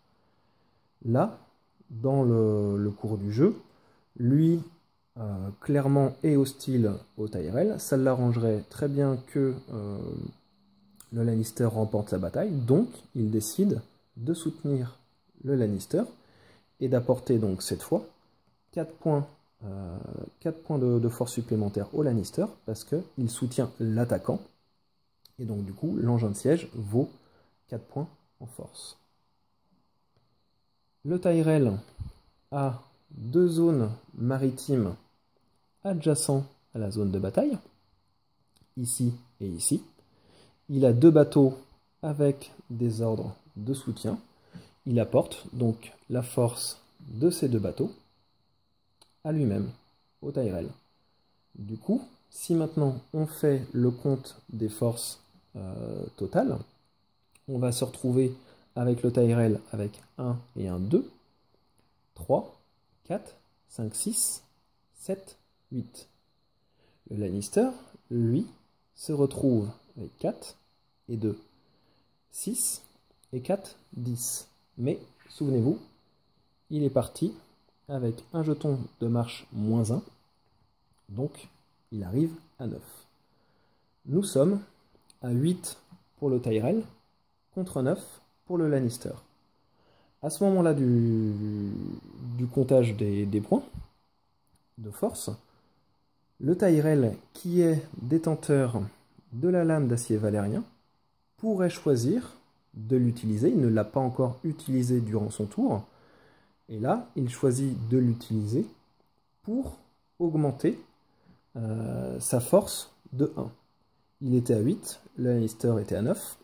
Là, dans le cours du jeu, lui, clairement est hostile au Tyrell. Ça l'arrangerait très bien que le Lannister remporte la bataille, donc il décide de soutenir le Lannister et d'apporter donc cette fois 4 points de force supplémentaire au Lannister parce qu'il soutient l'attaquant. Et donc du coup, l'engin de siège vaut 4 points en force. Le Tyrell a 2 zones maritimes adjacentes à la zone de bataille, ici et ici. Il a 2 bateaux avec des ordres de soutien. Il apporte donc la force de ces 2 bateaux à lui-même, au Tyrell. Du coup, si maintenant on fait le compte des forces totales, on va se retrouver avec le Tyrell avec 1 et un 2, 3, 4, 5, 6, 7, 8. Le Lannister, lui, se retrouve avec 4 et 2, 6 et 4, 10. Mais, souvenez-vous, il est parti avec un jeton de marche -1, donc il arrive à 9. Nous sommes à 8 pour le Tyrell, contre 9 pour le Lannister. À ce moment-là du comptage des points de force, le Tyrell, qui est détenteur de la lame d'acier valérien, pourrait choisir de l'utiliser. Il ne l'a pas encore utilisé durant son tour. Et là, il choisit de l'utiliser pour augmenter sa force de 1. Il était à 8, le Lannister était à 9.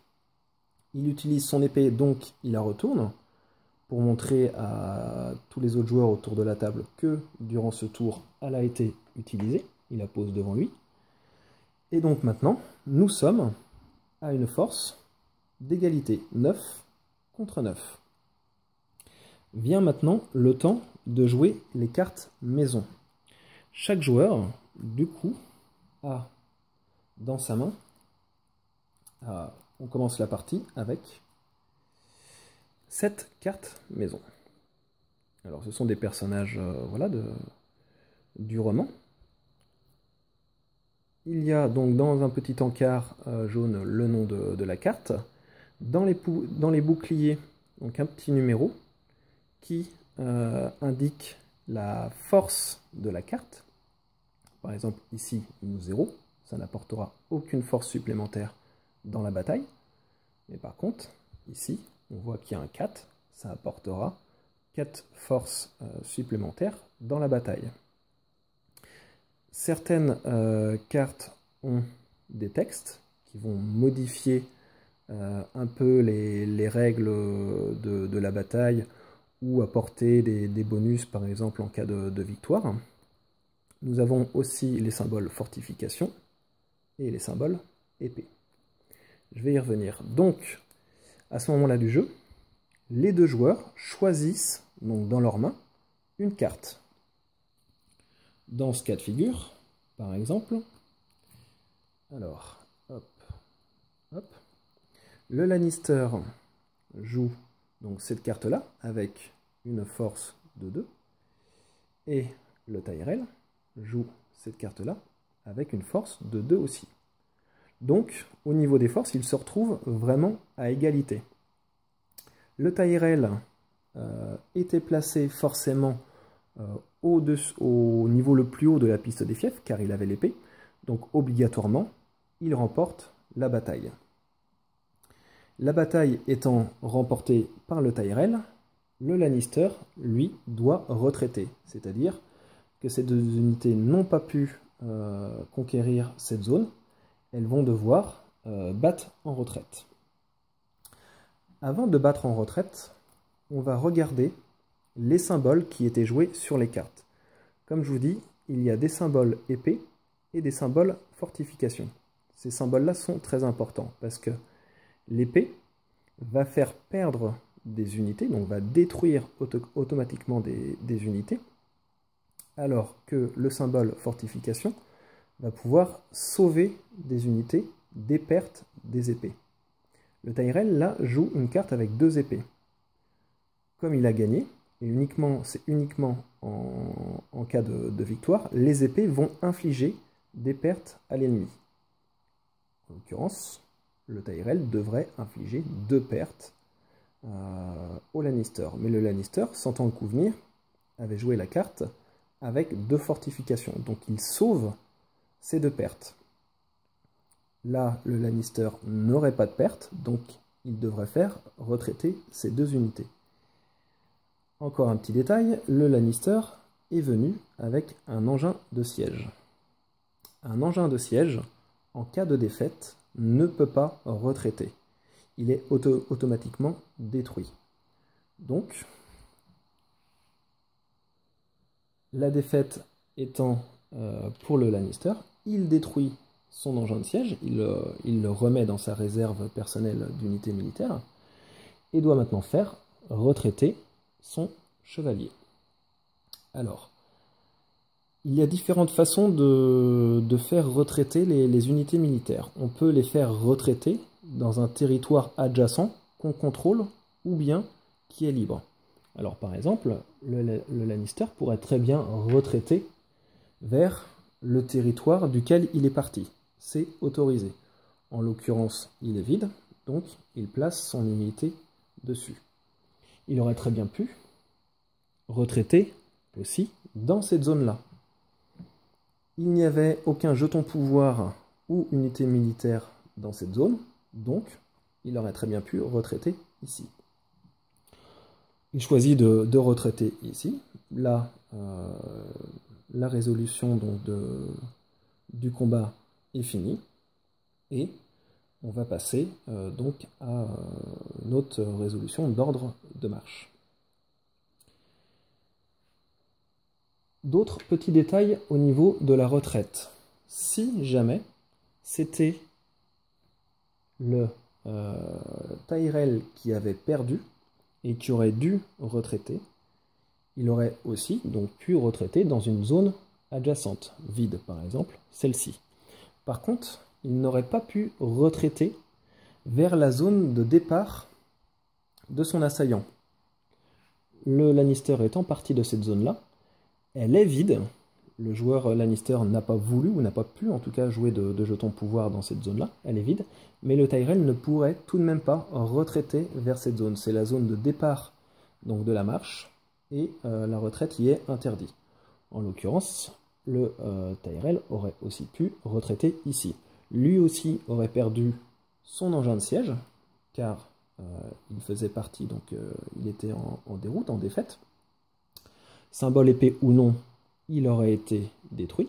Il utilise son épée, donc il la retourne, pour montrer à tous les autres joueurs autour de la table que durant ce tour, elle a été utilisée. Il la pose devant lui. Et donc maintenant, nous sommes à une force d'égalité, 9 contre 9. Vient maintenant le temps de jouer les cartes maison. Chaque joueur, du coup, a dans sa main, on commence la partie avec 7 cartes maison. Alors ce sont des personnages voilà, du roman. Il y a donc dans un petit encart jaune le nom de la carte. Dans les boucliers, donc un petit numéro qui indique la force de la carte. Par exemple, ici, nous 0, ça n'apportera aucune force supplémentaire dans la bataille. Mais par contre, ici, on voit qu'il y a un 4, ça apportera 4 forces supplémentaires dans la bataille. Certaines cartes ont des textes qui vont modifier un peu les règles de la bataille ou apporter des bonus, par exemple, en cas de victoire. Nous avons aussi les symboles fortification et les symboles épée. Je vais y revenir. Donc, à ce moment-là du jeu, les 2 joueurs choisissent donc dans leurs mains une carte. Dans ce cas de figure, par exemple, alors, hop, hop, le Lannister joue donc cette carte-là avec une force de 2 et le Tyrell joue cette carte-là avec une force de 2 aussi. Donc, au niveau des forces, ils se retrouvent vraiment à égalité. Le Tyrell était placé forcément au niveau le plus haut de la piste des fiefs, car il avait l'épée, donc obligatoirement, il remporte la bataille. La bataille étant remportée par le Tyrell, le Lannister, lui, doit retraiter, c'est-à-dire que ces 2 unités n'ont pas pu conquérir cette zone, elles vont devoir battre en retraite. Avant de battre en retraite, on va regarder les symboles qui étaient joués sur les cartes. Comme je vous dis, il y a des symboles épée et des symboles fortification. Ces symboles-là sont très importants parce que l'épée va faire perdre des unités, donc va détruire automatiquement des unités, alors que le symbole fortification va pouvoir sauver des unités des pertes des épées. Le Tyrell, là, joue une carte avec 2 épées. Comme il a gagné, et c'est uniquement en cas de victoire, les épées vont infliger des pertes à l'ennemi. En l'occurrence, le Tyrell devrait infliger 2 pertes au Lannister. Mais le Lannister, sentant le coup venir, avait joué la carte avec 2 fortifications. Donc il sauve ces 2 pertes. Là, le Lannister n'aurait pas de perte, donc il devrait faire retraiter ces 2 unités. Encore un petit détail, le Lannister est venu avec un engin de siège. Un engin de siège, en cas de défaite, ne peut pas retraiter. Il est automatiquement détruit. Donc, la défaite étant pour le Lannister, il détruit son engin de siège, il le remet dans sa réserve personnelle d'unités militaires, et doit maintenant faire retraiter son chevalier. Alors, il y a différentes façons de faire retraiter les unités militaires. On peut les faire retraiter dans un territoire adjacent qu'on contrôle ou bien qui est libre. Alors par exemple, le Lannister pourrait très bien retraiter vers le territoire duquel il est parti. C'est autorisé. En l'occurrence, il est vide, donc il place son unité dessus. Il aurait très bien pu retraiter aussi dans cette zone-là. Il n'y avait aucun jeton pouvoir ou unité militaire dans cette zone, donc il aurait très bien pu retraiter ici. Il choisit de retraiter ici. Là, la résolution donc, du combat est finie. Et on va passer donc à notre résolution d'ordre de marche. D'autres petits détails au niveau de la retraite. Si jamais c'était le Tyrell qui avait perdu et qui aurait dû retraiter, il aurait aussi donc pu retraiter dans une zone adjacente, vide par exemple, celle-ci. Par contre, il n'aurait pas pu retraiter vers la zone de départ de son assaillant. Le Lannister étant parti de cette zone-là, elle est vide. Le joueur Lannister n'a pas voulu, ou n'a pas pu en tout cas jouer de jetons pouvoir dans cette zone-là. Elle est vide. Mais le Tyrell ne pourrait tout de même pas retraiter vers cette zone. C'est la zone de départ donc, de la marche. Et la retraite y est interdite. En l'occurrence, le Tyrell aurait aussi pu retraiter ici. Lui aussi aurait perdu son engin de siège, car il faisait partie, donc il était en déroute, en défaite. Symbole épée ou non, il aurait été détruit.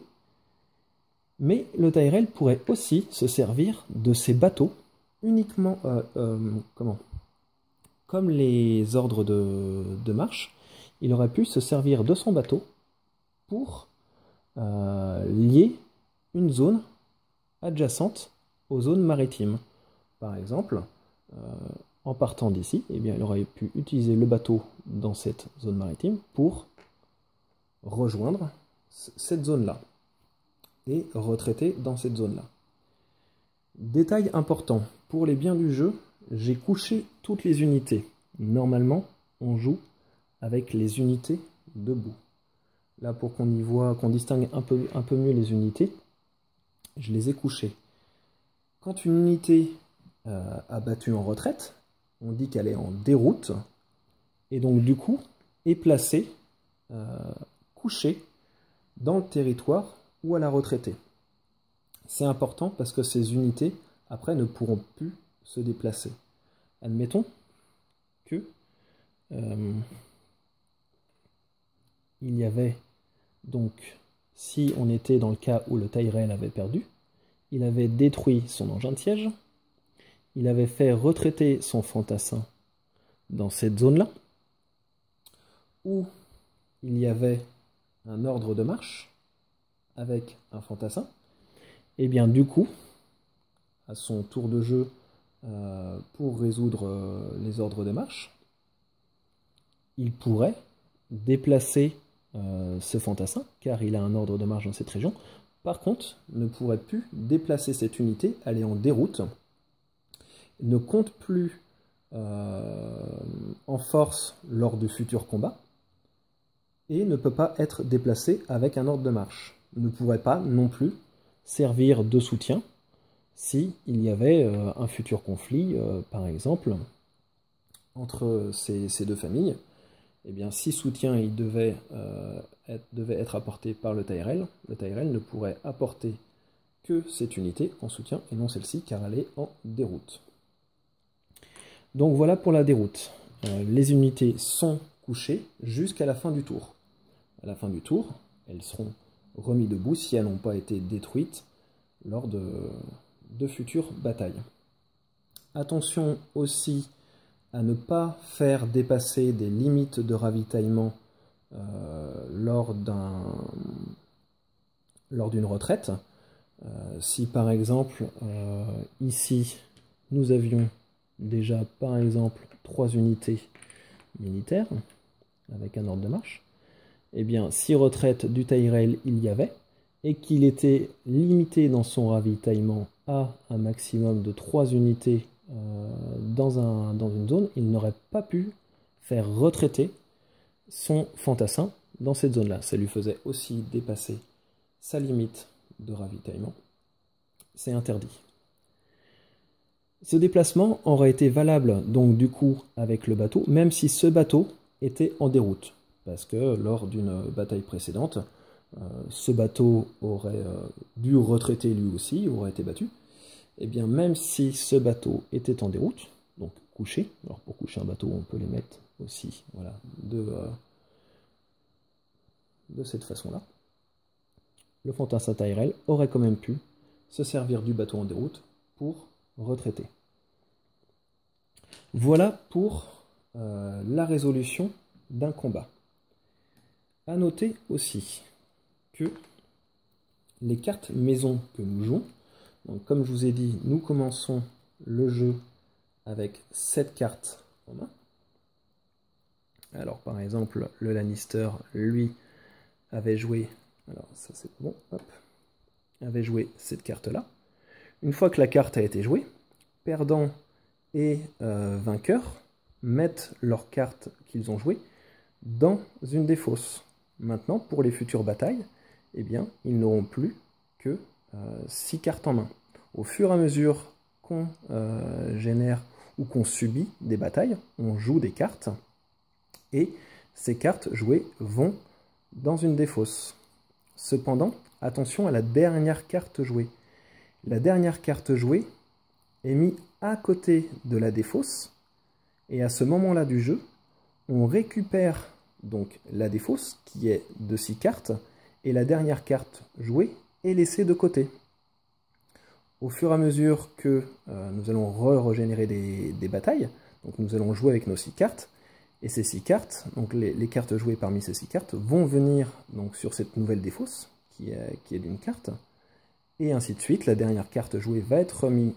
Mais le Tyrell pourrait aussi se servir de ses bateaux uniquement, comme les ordres de marche, il aurait pu se servir de son bateau pour lier une zone adjacente aux zones maritimes. Par exemple, en partant d'ici, eh bien, il aurait pu utiliser le bateau dans cette zone maritime pour rejoindre cette zone-là et retraiter dans cette zone-là. Détail important, pour les biens du jeu, j'ai couché toutes les unités. Normalement, on joue avec les unités debout. Là, pour qu'on y voit, qu'on distingue un peu mieux les unités, je les ai couchées. Quand une unité a battu en retraite, on dit qu'elle est en déroute, et donc du coup est placée, couchée dans le territoire où elle a retraité. C'est important parce que ces unités, après, ne pourront plus se déplacer. Admettons que il y avait donc, si on était dans le cas où le Tyrell avait perdu, il avait détruit son engin de siège, il avait fait retraiter son fantassin dans cette zone-là, où il y avait un ordre de marche avec un fantassin, et bien du coup, à son tour de jeu, pour résoudre les ordres de marche, il pourrait déplacer ce fantassin, car il a un ordre de marche dans cette région. Par contre, ne pourrait plus déplacer cette unité, elle est en déroute, ne compte plus en force lors de futurs combats, et ne peut pas être déplacé avec un ordre de marche. Ne pourrait pas non plus servir de soutien si il y avait un futur conflit, par exemple, entre ces deux familles. Eh bien, si soutien il devait être apporté par le Tyrell ne pourrait apporter que cette unité en soutien et non celle-ci, car elle est en déroute. Donc voilà pour la déroute. Les unités sont couchées jusqu'à la fin du tour. À la fin du tour, elles seront remises debout si elles n'ont pas été détruites lors de futures batailles. Attention aussi à ne pas faire dépasser des limites de ravitaillement lors d'une retraite. Si par exemple, ici, nous avions déjà par exemple 3 unités militaires avec un ordre de marche, eh bien si retraite du Tyrell il y avait, et qu'il était limité dans son ravitaillement à un maximum de 3 unités dans une zone, il n'aurait pas pu faire retraiter son fantassin dans cette zone-là. Ça lui faisait aussi dépasser sa limite de ravitaillement. C'est interdit. Ce déplacement aurait été valable donc du coup avec le bateau, même si ce bateau était en déroute. Parce que lors d'une bataille précédente, ce bateau aurait dû retraiter lui aussi, aurait été battu. Et bien même si ce bateau était en déroute, donc couché, alors pour coucher un bateau on peut les mettre aussi voilà, de cette façon-là, le fantassin Tyrell aurait quand même pu se servir du bateau en déroute pour retraiter. Voilà pour la résolution d'un combat. À noter aussi que les cartes maison que nous jouons, donc comme je vous ai dit, nous commençons le jeu avec 7 cartes en main. Alors par exemple, le Lannister, lui, avait joué, alors ça c'est bon, hop, avait joué cette carte-là. Une fois que la carte a été jouée, perdant et vainqueur mettent leurs cartes qu'ils ont jouées dans une des fosses. Maintenant, pour les futures batailles, eh bien, ils n'auront plus que 6 cartes en main. Au fur et à mesure qu'on génère ou qu'on subit des batailles, on joue des cartes, et ces cartes jouées vont dans une des fosses. Cependant, attention à la dernière carte jouée. La dernière carte jouée est mise à côté de la défausse, et à ce moment-là du jeu, on récupère donc la défausse qui est de 6 cartes, et la dernière carte jouée est laissée de côté. Au fur et à mesure que nous allons régénérer des batailles, donc nous allons jouer avec nos 6 cartes, et ces 6 cartes, donc les cartes jouées parmi ces 6 cartes, vont venir donc sur cette nouvelle défausse, qui est d'une carte, et ainsi de suite. La dernière carte jouée va être remise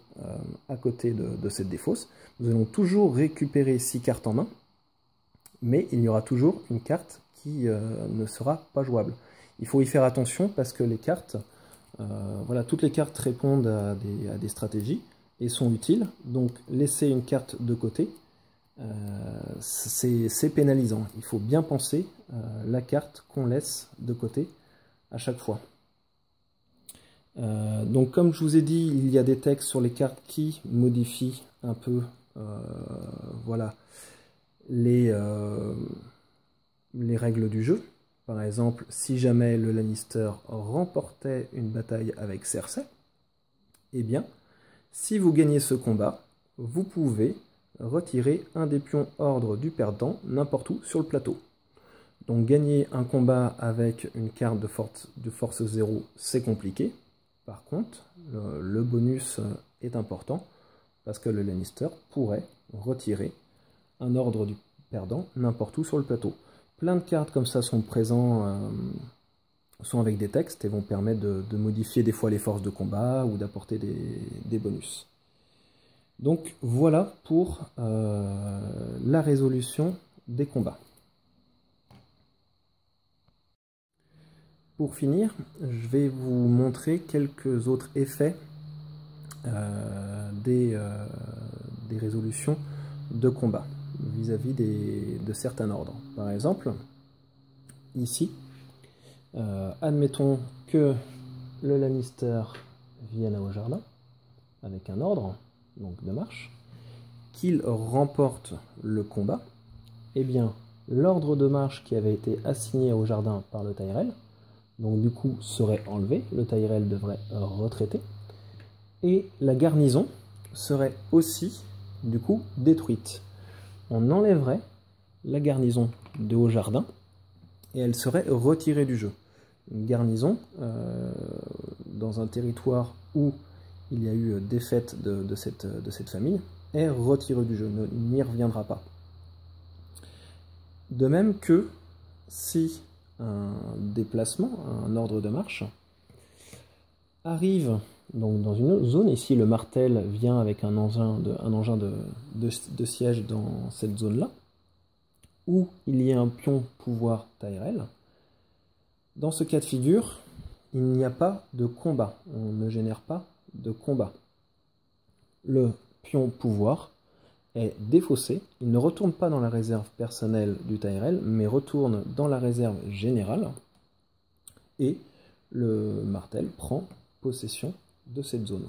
à côté de cette défausse. Nous allons toujours récupérer 6 cartes en main, mais il y aura toujours une carte qui ne sera pas jouable. Il faut y faire attention parce que les cartes, voilà, toutes les cartes répondent à des stratégies et sont utiles. Donc laisser une carte de côté, c'est pénalisant. Il faut bien penser la carte qu'on laisse de côté à chaque fois. Donc comme je vous ai dit, il y a des textes sur les cartes qui modifient un peu voilà, les règles du jeu. Par exemple, si jamais le Lannister remportait une bataille avec Cersei, eh bien, si vous gagnez ce combat, vous pouvez retirer un des pions ordre du perdant n'importe où sur le plateau. Donc gagner un combat avec une carte de force 0, c'est compliqué. Par contre, le bonus est important parce que le Lannister pourrait retirer un ordre du perdant n'importe où sur le plateau. Plein de cartes comme ça sont présents, sont avec des textes et vont permettre de modifier des fois les forces de combat ou d'apporter des bonus. Donc voilà pour la résolution des combats. Pour finir, je vais vous montrer quelques autres effets des résolutions de combat vis-à-vis de certains ordres. Par exemple, ici, admettons que le Lannister vienne au jardin avec un ordre donc de marche, qu'il remporte le combat, et bien l'ordre de marche qui avait été assigné au jardin par le Tyrell, donc du coup serait enlevé, le Tyrell devrait retraiter, et la garnison serait aussi du coup détruite. On enlèverait la garnison de Haut-Jardin et elle serait retirée du jeu. Une garnison dans un territoire où il y a eu défaite de cette famille est retirée du jeu, n'y reviendra pas. De même que si un déplacement, un ordre de marche, arrive donc dans une zone, ici le martel vient avec un engin de siège dans cette zone-là, où il y a un pion pouvoir Tyrell, dans ce cas de figure, il n'y a pas de combat, on ne génère pas de combat. Le pion pouvoir est défaussé, il ne retourne pas dans la réserve personnelle du Tyrell, mais retourne dans la réserve générale, et le martel prend possession de cette zone.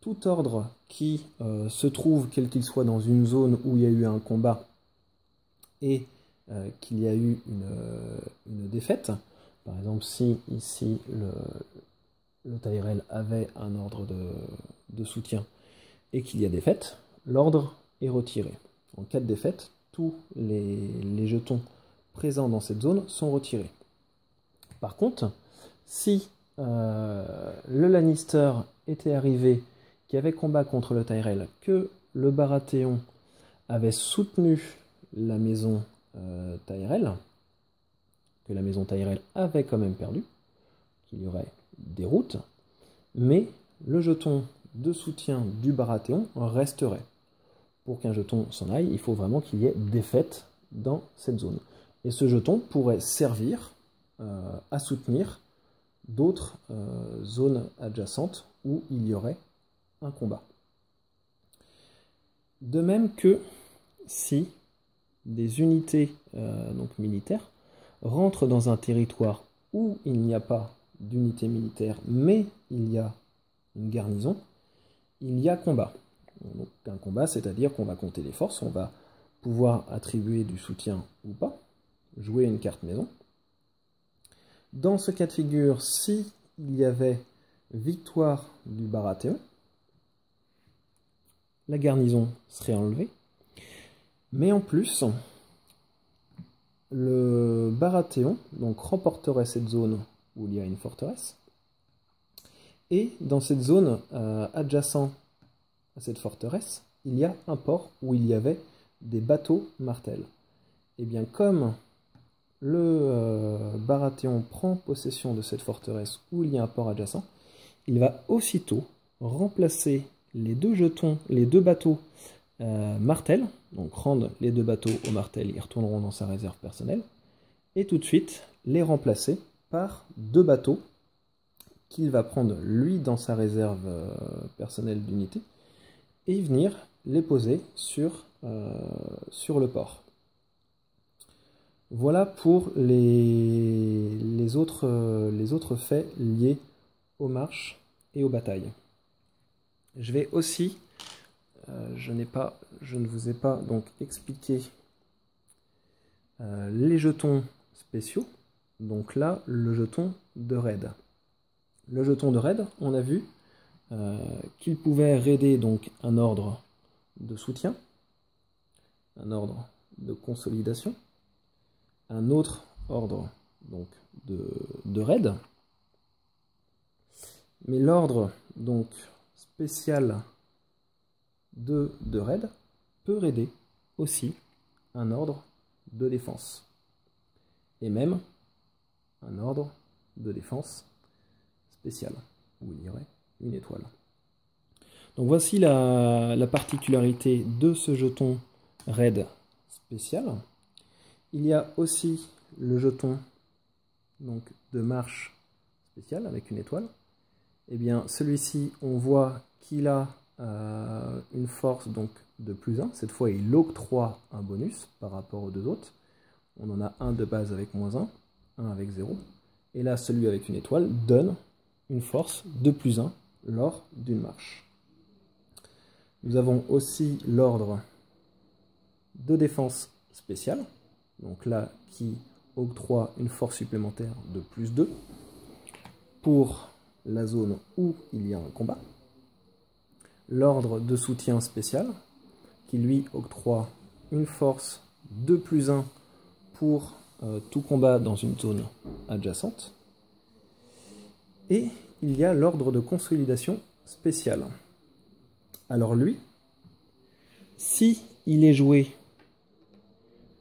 Tout ordre qui se trouve, quel qu'il soit, dans une zone où il y a eu un combat et qu'il y a eu une défaite, par exemple si ici le Tyrell avait un ordre de soutien et qu'il y a défaite, l'ordre est retiré. En cas de défaite, tous les jetons présents dans cette zone sont retirés. Par contre, si le Lannister était arrivé, qui avait combat contre le Tyrell, que le Baratheon avait soutenu la maison Tyrell, que la maison Tyrell avait quand même perdu, qu'il y aurait des routes, mais le jeton de soutien du Baratheon resterait. Pour qu'un jeton s'en aille, il faut vraiment qu'il y ait défaite dans cette zone. Et ce jeton pourrait servir à soutenir d'autres zones adjacentes où il y aurait un combat. De même que si des unités donc militaires rentrent dans un territoire où il n'y a pas d'unité militaire, mais il y a une garnison, il y a combat. Donc un combat, c'est-à-dire qu'on va compter les forces, on va pouvoir attribuer du soutien ou pas, jouer une carte maison. Dans ce cas de figure, si il y avait victoire du Baratheon, la garnison serait enlevée, mais en plus, le Baratheon donc remporterait cette zone où il y a une forteresse, et dans cette zone adjacente à cette forteresse, il y a un port où il y avait des bateaux martels. Et bien comme le Baratheon prend possession de cette forteresse où il y a un port adjacent, il va aussitôt remplacer les deux jetons, les deux bateaux martel, donc rendre les deux bateaux au martel, ils retourneront dans sa réserve personnelle, et tout de suite les remplacer par deux bateaux qu'il va prendre lui dans sa réserve personnelle d'unité et venir les poser sur le port. Voilà pour les autres faits liés aux marches et aux batailles. Je vais aussi, je ne vous ai pas donc expliqué les jetons spéciaux. Donc là, le jeton de raid. Le jeton de raid, on a vu qu'il pouvait raider donc un ordre de soutien, un ordre de consolidation, un autre ordre donc de raid, mais l'ordre donc spécial de raid peut raider aussi un ordre de défense. Et même un ordre de défense spécial, où il y aurait une étoile. Donc voici la particularité de ce jeton raid spécial. Il y a aussi le jeton donc, de marche spécial avec une étoile. Et bien celui-ci, on voit qu'il a une force donc, de +1. Cette fois, il octroie un bonus par rapport aux deux autres. On en a un de base avec -1, un avec 0. Et là, celui avec une étoile donne une force de +1 lors d'une marche. Nous avons aussi l'ordre de défense spéciale, donc là qui octroie une force supplémentaire de +2 pour la zone où il y a un combat. L'ordre de soutien spécial qui lui octroie une force de +1 pour tout combat dans une zone adjacente. Et il y a l'ordre de consolidation spéciale. Alors lui, si il est joué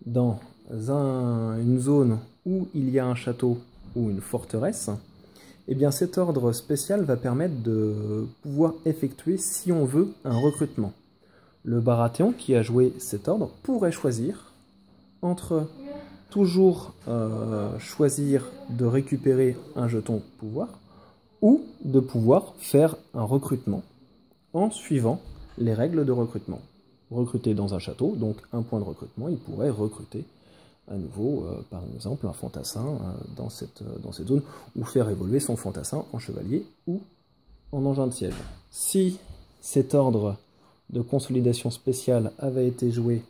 dans une zone où il y a un château ou une forteresse, eh bien cet ordre spécial va permettre de pouvoir effectuer, si on veut, un recrutement. Le Baratheon qui a joué cet ordre pourrait choisir entre toujours choisir de récupérer un jeton pouvoir ou de pouvoir faire un recrutement en suivant les règles de recrutement. Recruter dans un château, donc un point de recrutement, il pourrait recruter à nouveau, par exemple, un fantassin dans cette zone, ou faire évoluer son fantassin en chevalier ou en engin de siège. Si cet ordre de consolidation spéciale avait été joué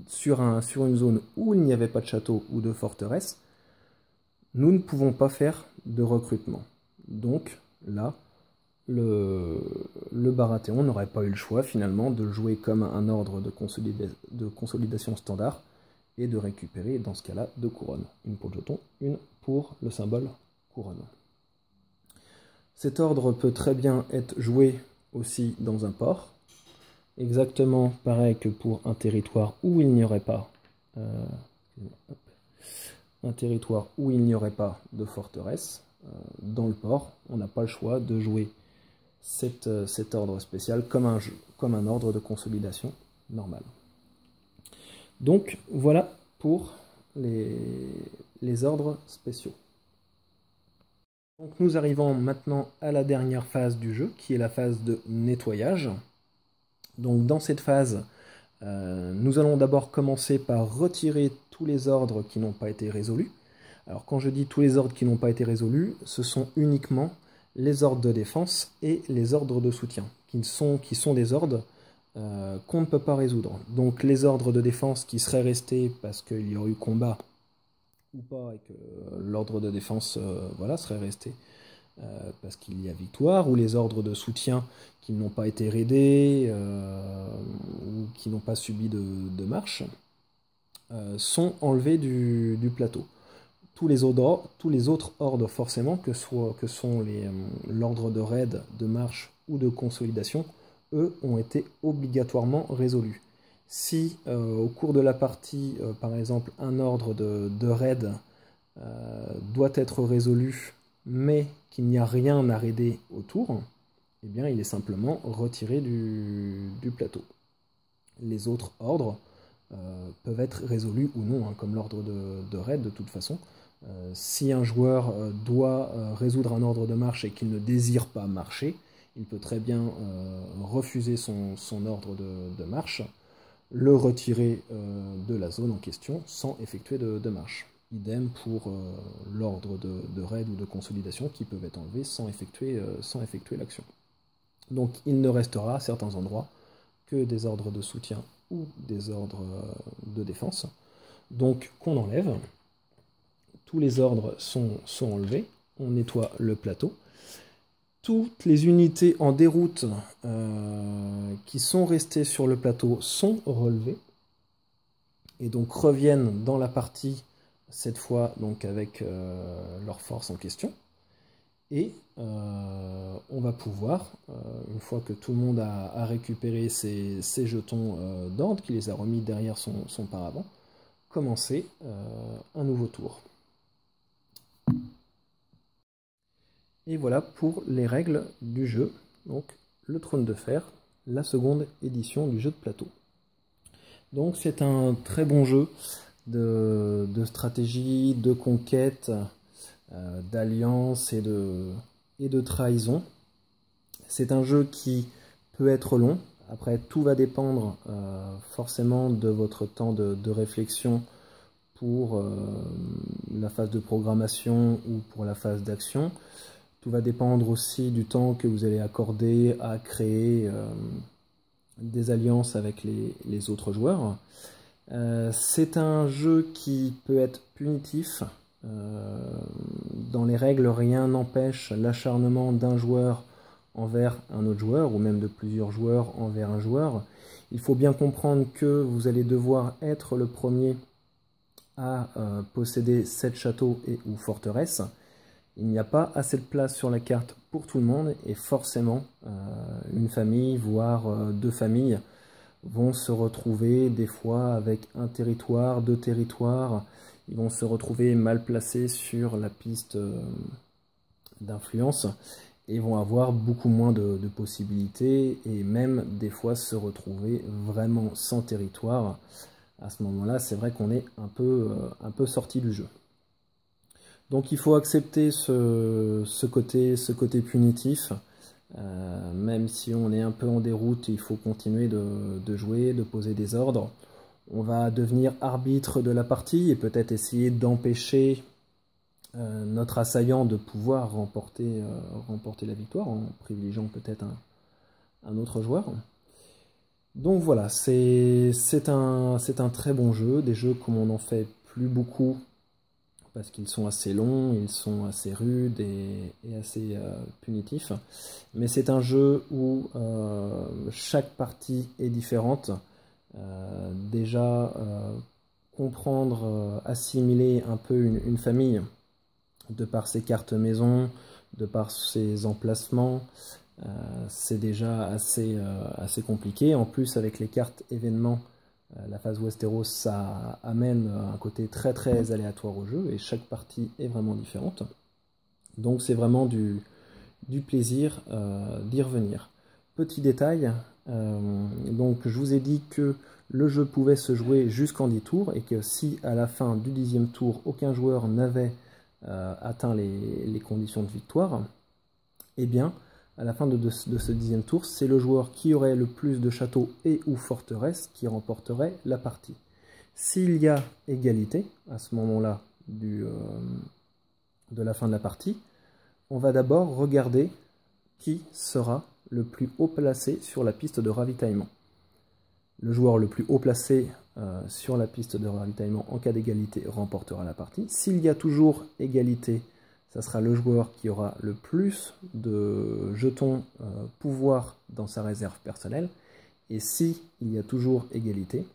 sur une zone où il n'y avait pas de château ou de forteresse, nous ne pouvons pas faire de recrutement. Donc là, le Baratheon n'aurait pas eu le choix finalement de jouer comme un ordre de consolidation standard et de récupérer dans ce cas-là 2 couronnes. Une pour le jeton, une pour le symbole couronne. Cet ordre peut très bien être joué aussi dans un port, exactement pareil que pour un territoire où il n'y aurait pas de forteresse. Dans le port, on n'a pas le choix de jouer cet ordre spécial comme un ordre de consolidation normal. Donc voilà pour les ordres spéciaux. Donc nous arrivons maintenant à la dernière phase du jeu, qui est la phase de nettoyage. Donc dans cette phase, nous allons d'abord commencer par retirer tous les ordres qui n'ont pas été résolus. Alors quand je dis tous les ordres qui n'ont pas été résolus, ce sont uniquement les ordres de défense et les ordres de soutien, qui sont des ordres qu'on ne peut pas résoudre. Donc les ordres de défense qui seraient restés parce qu'il y aurait eu combat ou pas, et que l'ordre de défense voilà, serait resté parce qu'il y a victoire, ou les ordres de soutien qui n'ont pas été raidés ou qui n'ont pas subi de marche, sont enlevés du plateau. Tous les autres ordres, forcément, que sont l'ordre de raid, de marche ou de consolidation, eux, ont été obligatoirement résolus. Si, au cours de la partie, par exemple, un ordre de raid doit être résolu, mais qu'il n'y a rien à raider autour, eh bien, il est simplement retiré du plateau. Les autres ordres peuvent être résolus ou non, hein, comme l'ordre de raid, de toute façon. Si un joueur doit résoudre un ordre de marche et qu'il ne désire pas marcher, il peut très bien refuser son ordre de marche, le retirer de la zone en question sans effectuer de marche. Idem pour l'ordre de raid ou de consolidation qui peuvent être enlevés sans effectuer l'action. Donc il ne restera à certains endroits que des ordres de soutien ou des ordres de défense, donc qu'on enlève. Tous les ordres sont enlevés, on nettoie le plateau. Toutes les unités en déroute qui sont restées sur le plateau sont relevées et donc reviennent dans la partie, cette fois donc avec leur force en question. Et on va pouvoir, une fois que tout le monde a récupéré ses jetons d'ordre, qu'il les a remis derrière son paravent, commencer un nouveau tour. Et voilà pour les règles du jeu, donc le Trône de Fer, la seconde édition du jeu de plateau. Donc c'est un très bon jeu de stratégie, de conquête, d'alliance et de trahison. C'est un jeu qui peut être long. Après, tout va dépendre forcément de votre temps de réflexion pour la phase de programmation ou pour la phase d'action. Tout va dépendre aussi du temps que vous allez accorder à créer des alliances avec les autres joueurs. C'est un jeu qui peut être punitif. Dans les règles, rien n'empêche l'acharnement d'un joueur envers un autre joueur, ou même de plusieurs joueurs envers un joueur. Il faut bien comprendre que vous allez devoir être le premier à posséder 7 châteaux et ou forteresses. Il n'y a pas assez de place sur la carte pour tout le monde, et forcément, une famille, voire 2 familles, vont se retrouver des fois avec un territoire, 2 territoires. Ils vont se retrouver mal placés sur la piste d'influence et vont avoir beaucoup moins de possibilités, et même des fois se retrouver vraiment sans territoire. À ce moment-là, c'est vrai qu'on est un peu sorti du jeu. Donc il faut accepter ce côté punitif. Même si on est un peu en déroute, il faut continuer de jouer, de poser des ordres. On va devenir arbitre de la partie et peut-être essayer d'empêcher notre assaillant de pouvoir remporter la victoire, en privilégiant peut-être un autre joueur. Donc voilà, c'est un très bon jeu, des jeux comme on n'en fait plus beaucoup, parce qu'ils sont assez longs, ils sont assez rudes et assez punitifs. Mais c'est un jeu où chaque partie est différente. Déjà, comprendre, assimiler un peu une famille, de par ses cartes maison, de par ses emplacements, c'est déjà assez compliqué. En plus, avec les cartes événements, la phase Westeros, ça amène un côté très aléatoire au jeu, et chaque partie est vraiment différente. Donc c'est vraiment du plaisir d'y revenir. Petit détail, donc je vous ai dit que le jeu pouvait se jouer jusqu'en 10 tours, et que si à la fin du 10e tour, aucun joueur n'avait atteint les conditions de victoire, eh bien, à la fin de ce 10e tour, c'est le joueur qui aurait le plus de châteaux et ou forteresses qui remporterait la partie. S'il y a égalité, à ce moment-là de la fin de la partie, on va d'abord regarder qui sera le plus haut placé sur la piste de ravitaillement. Le joueur le plus haut placé sur la piste de ravitaillement en cas d'égalité remportera la partie. S'il y a toujours égalité, ça sera le joueur qui aura le plus de jetons pouvoir dans sa réserve personnelle. Et si il y a toujours égalité,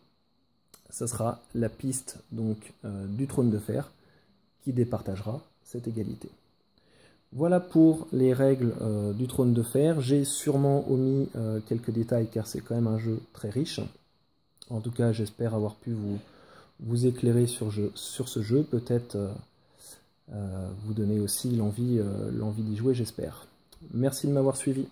ça sera la piste donc, du Trône de Fer qui départagera cette égalité. Voilà pour les règles du Trône de Fer. J'ai sûrement omis quelques détails car c'est quand même un jeu très riche. En tout cas, j'espère avoir pu vous éclairer sur ce jeu, peut-être vous donner aussi l'envie d'y jouer, j'espère. Merci de m'avoir suivi.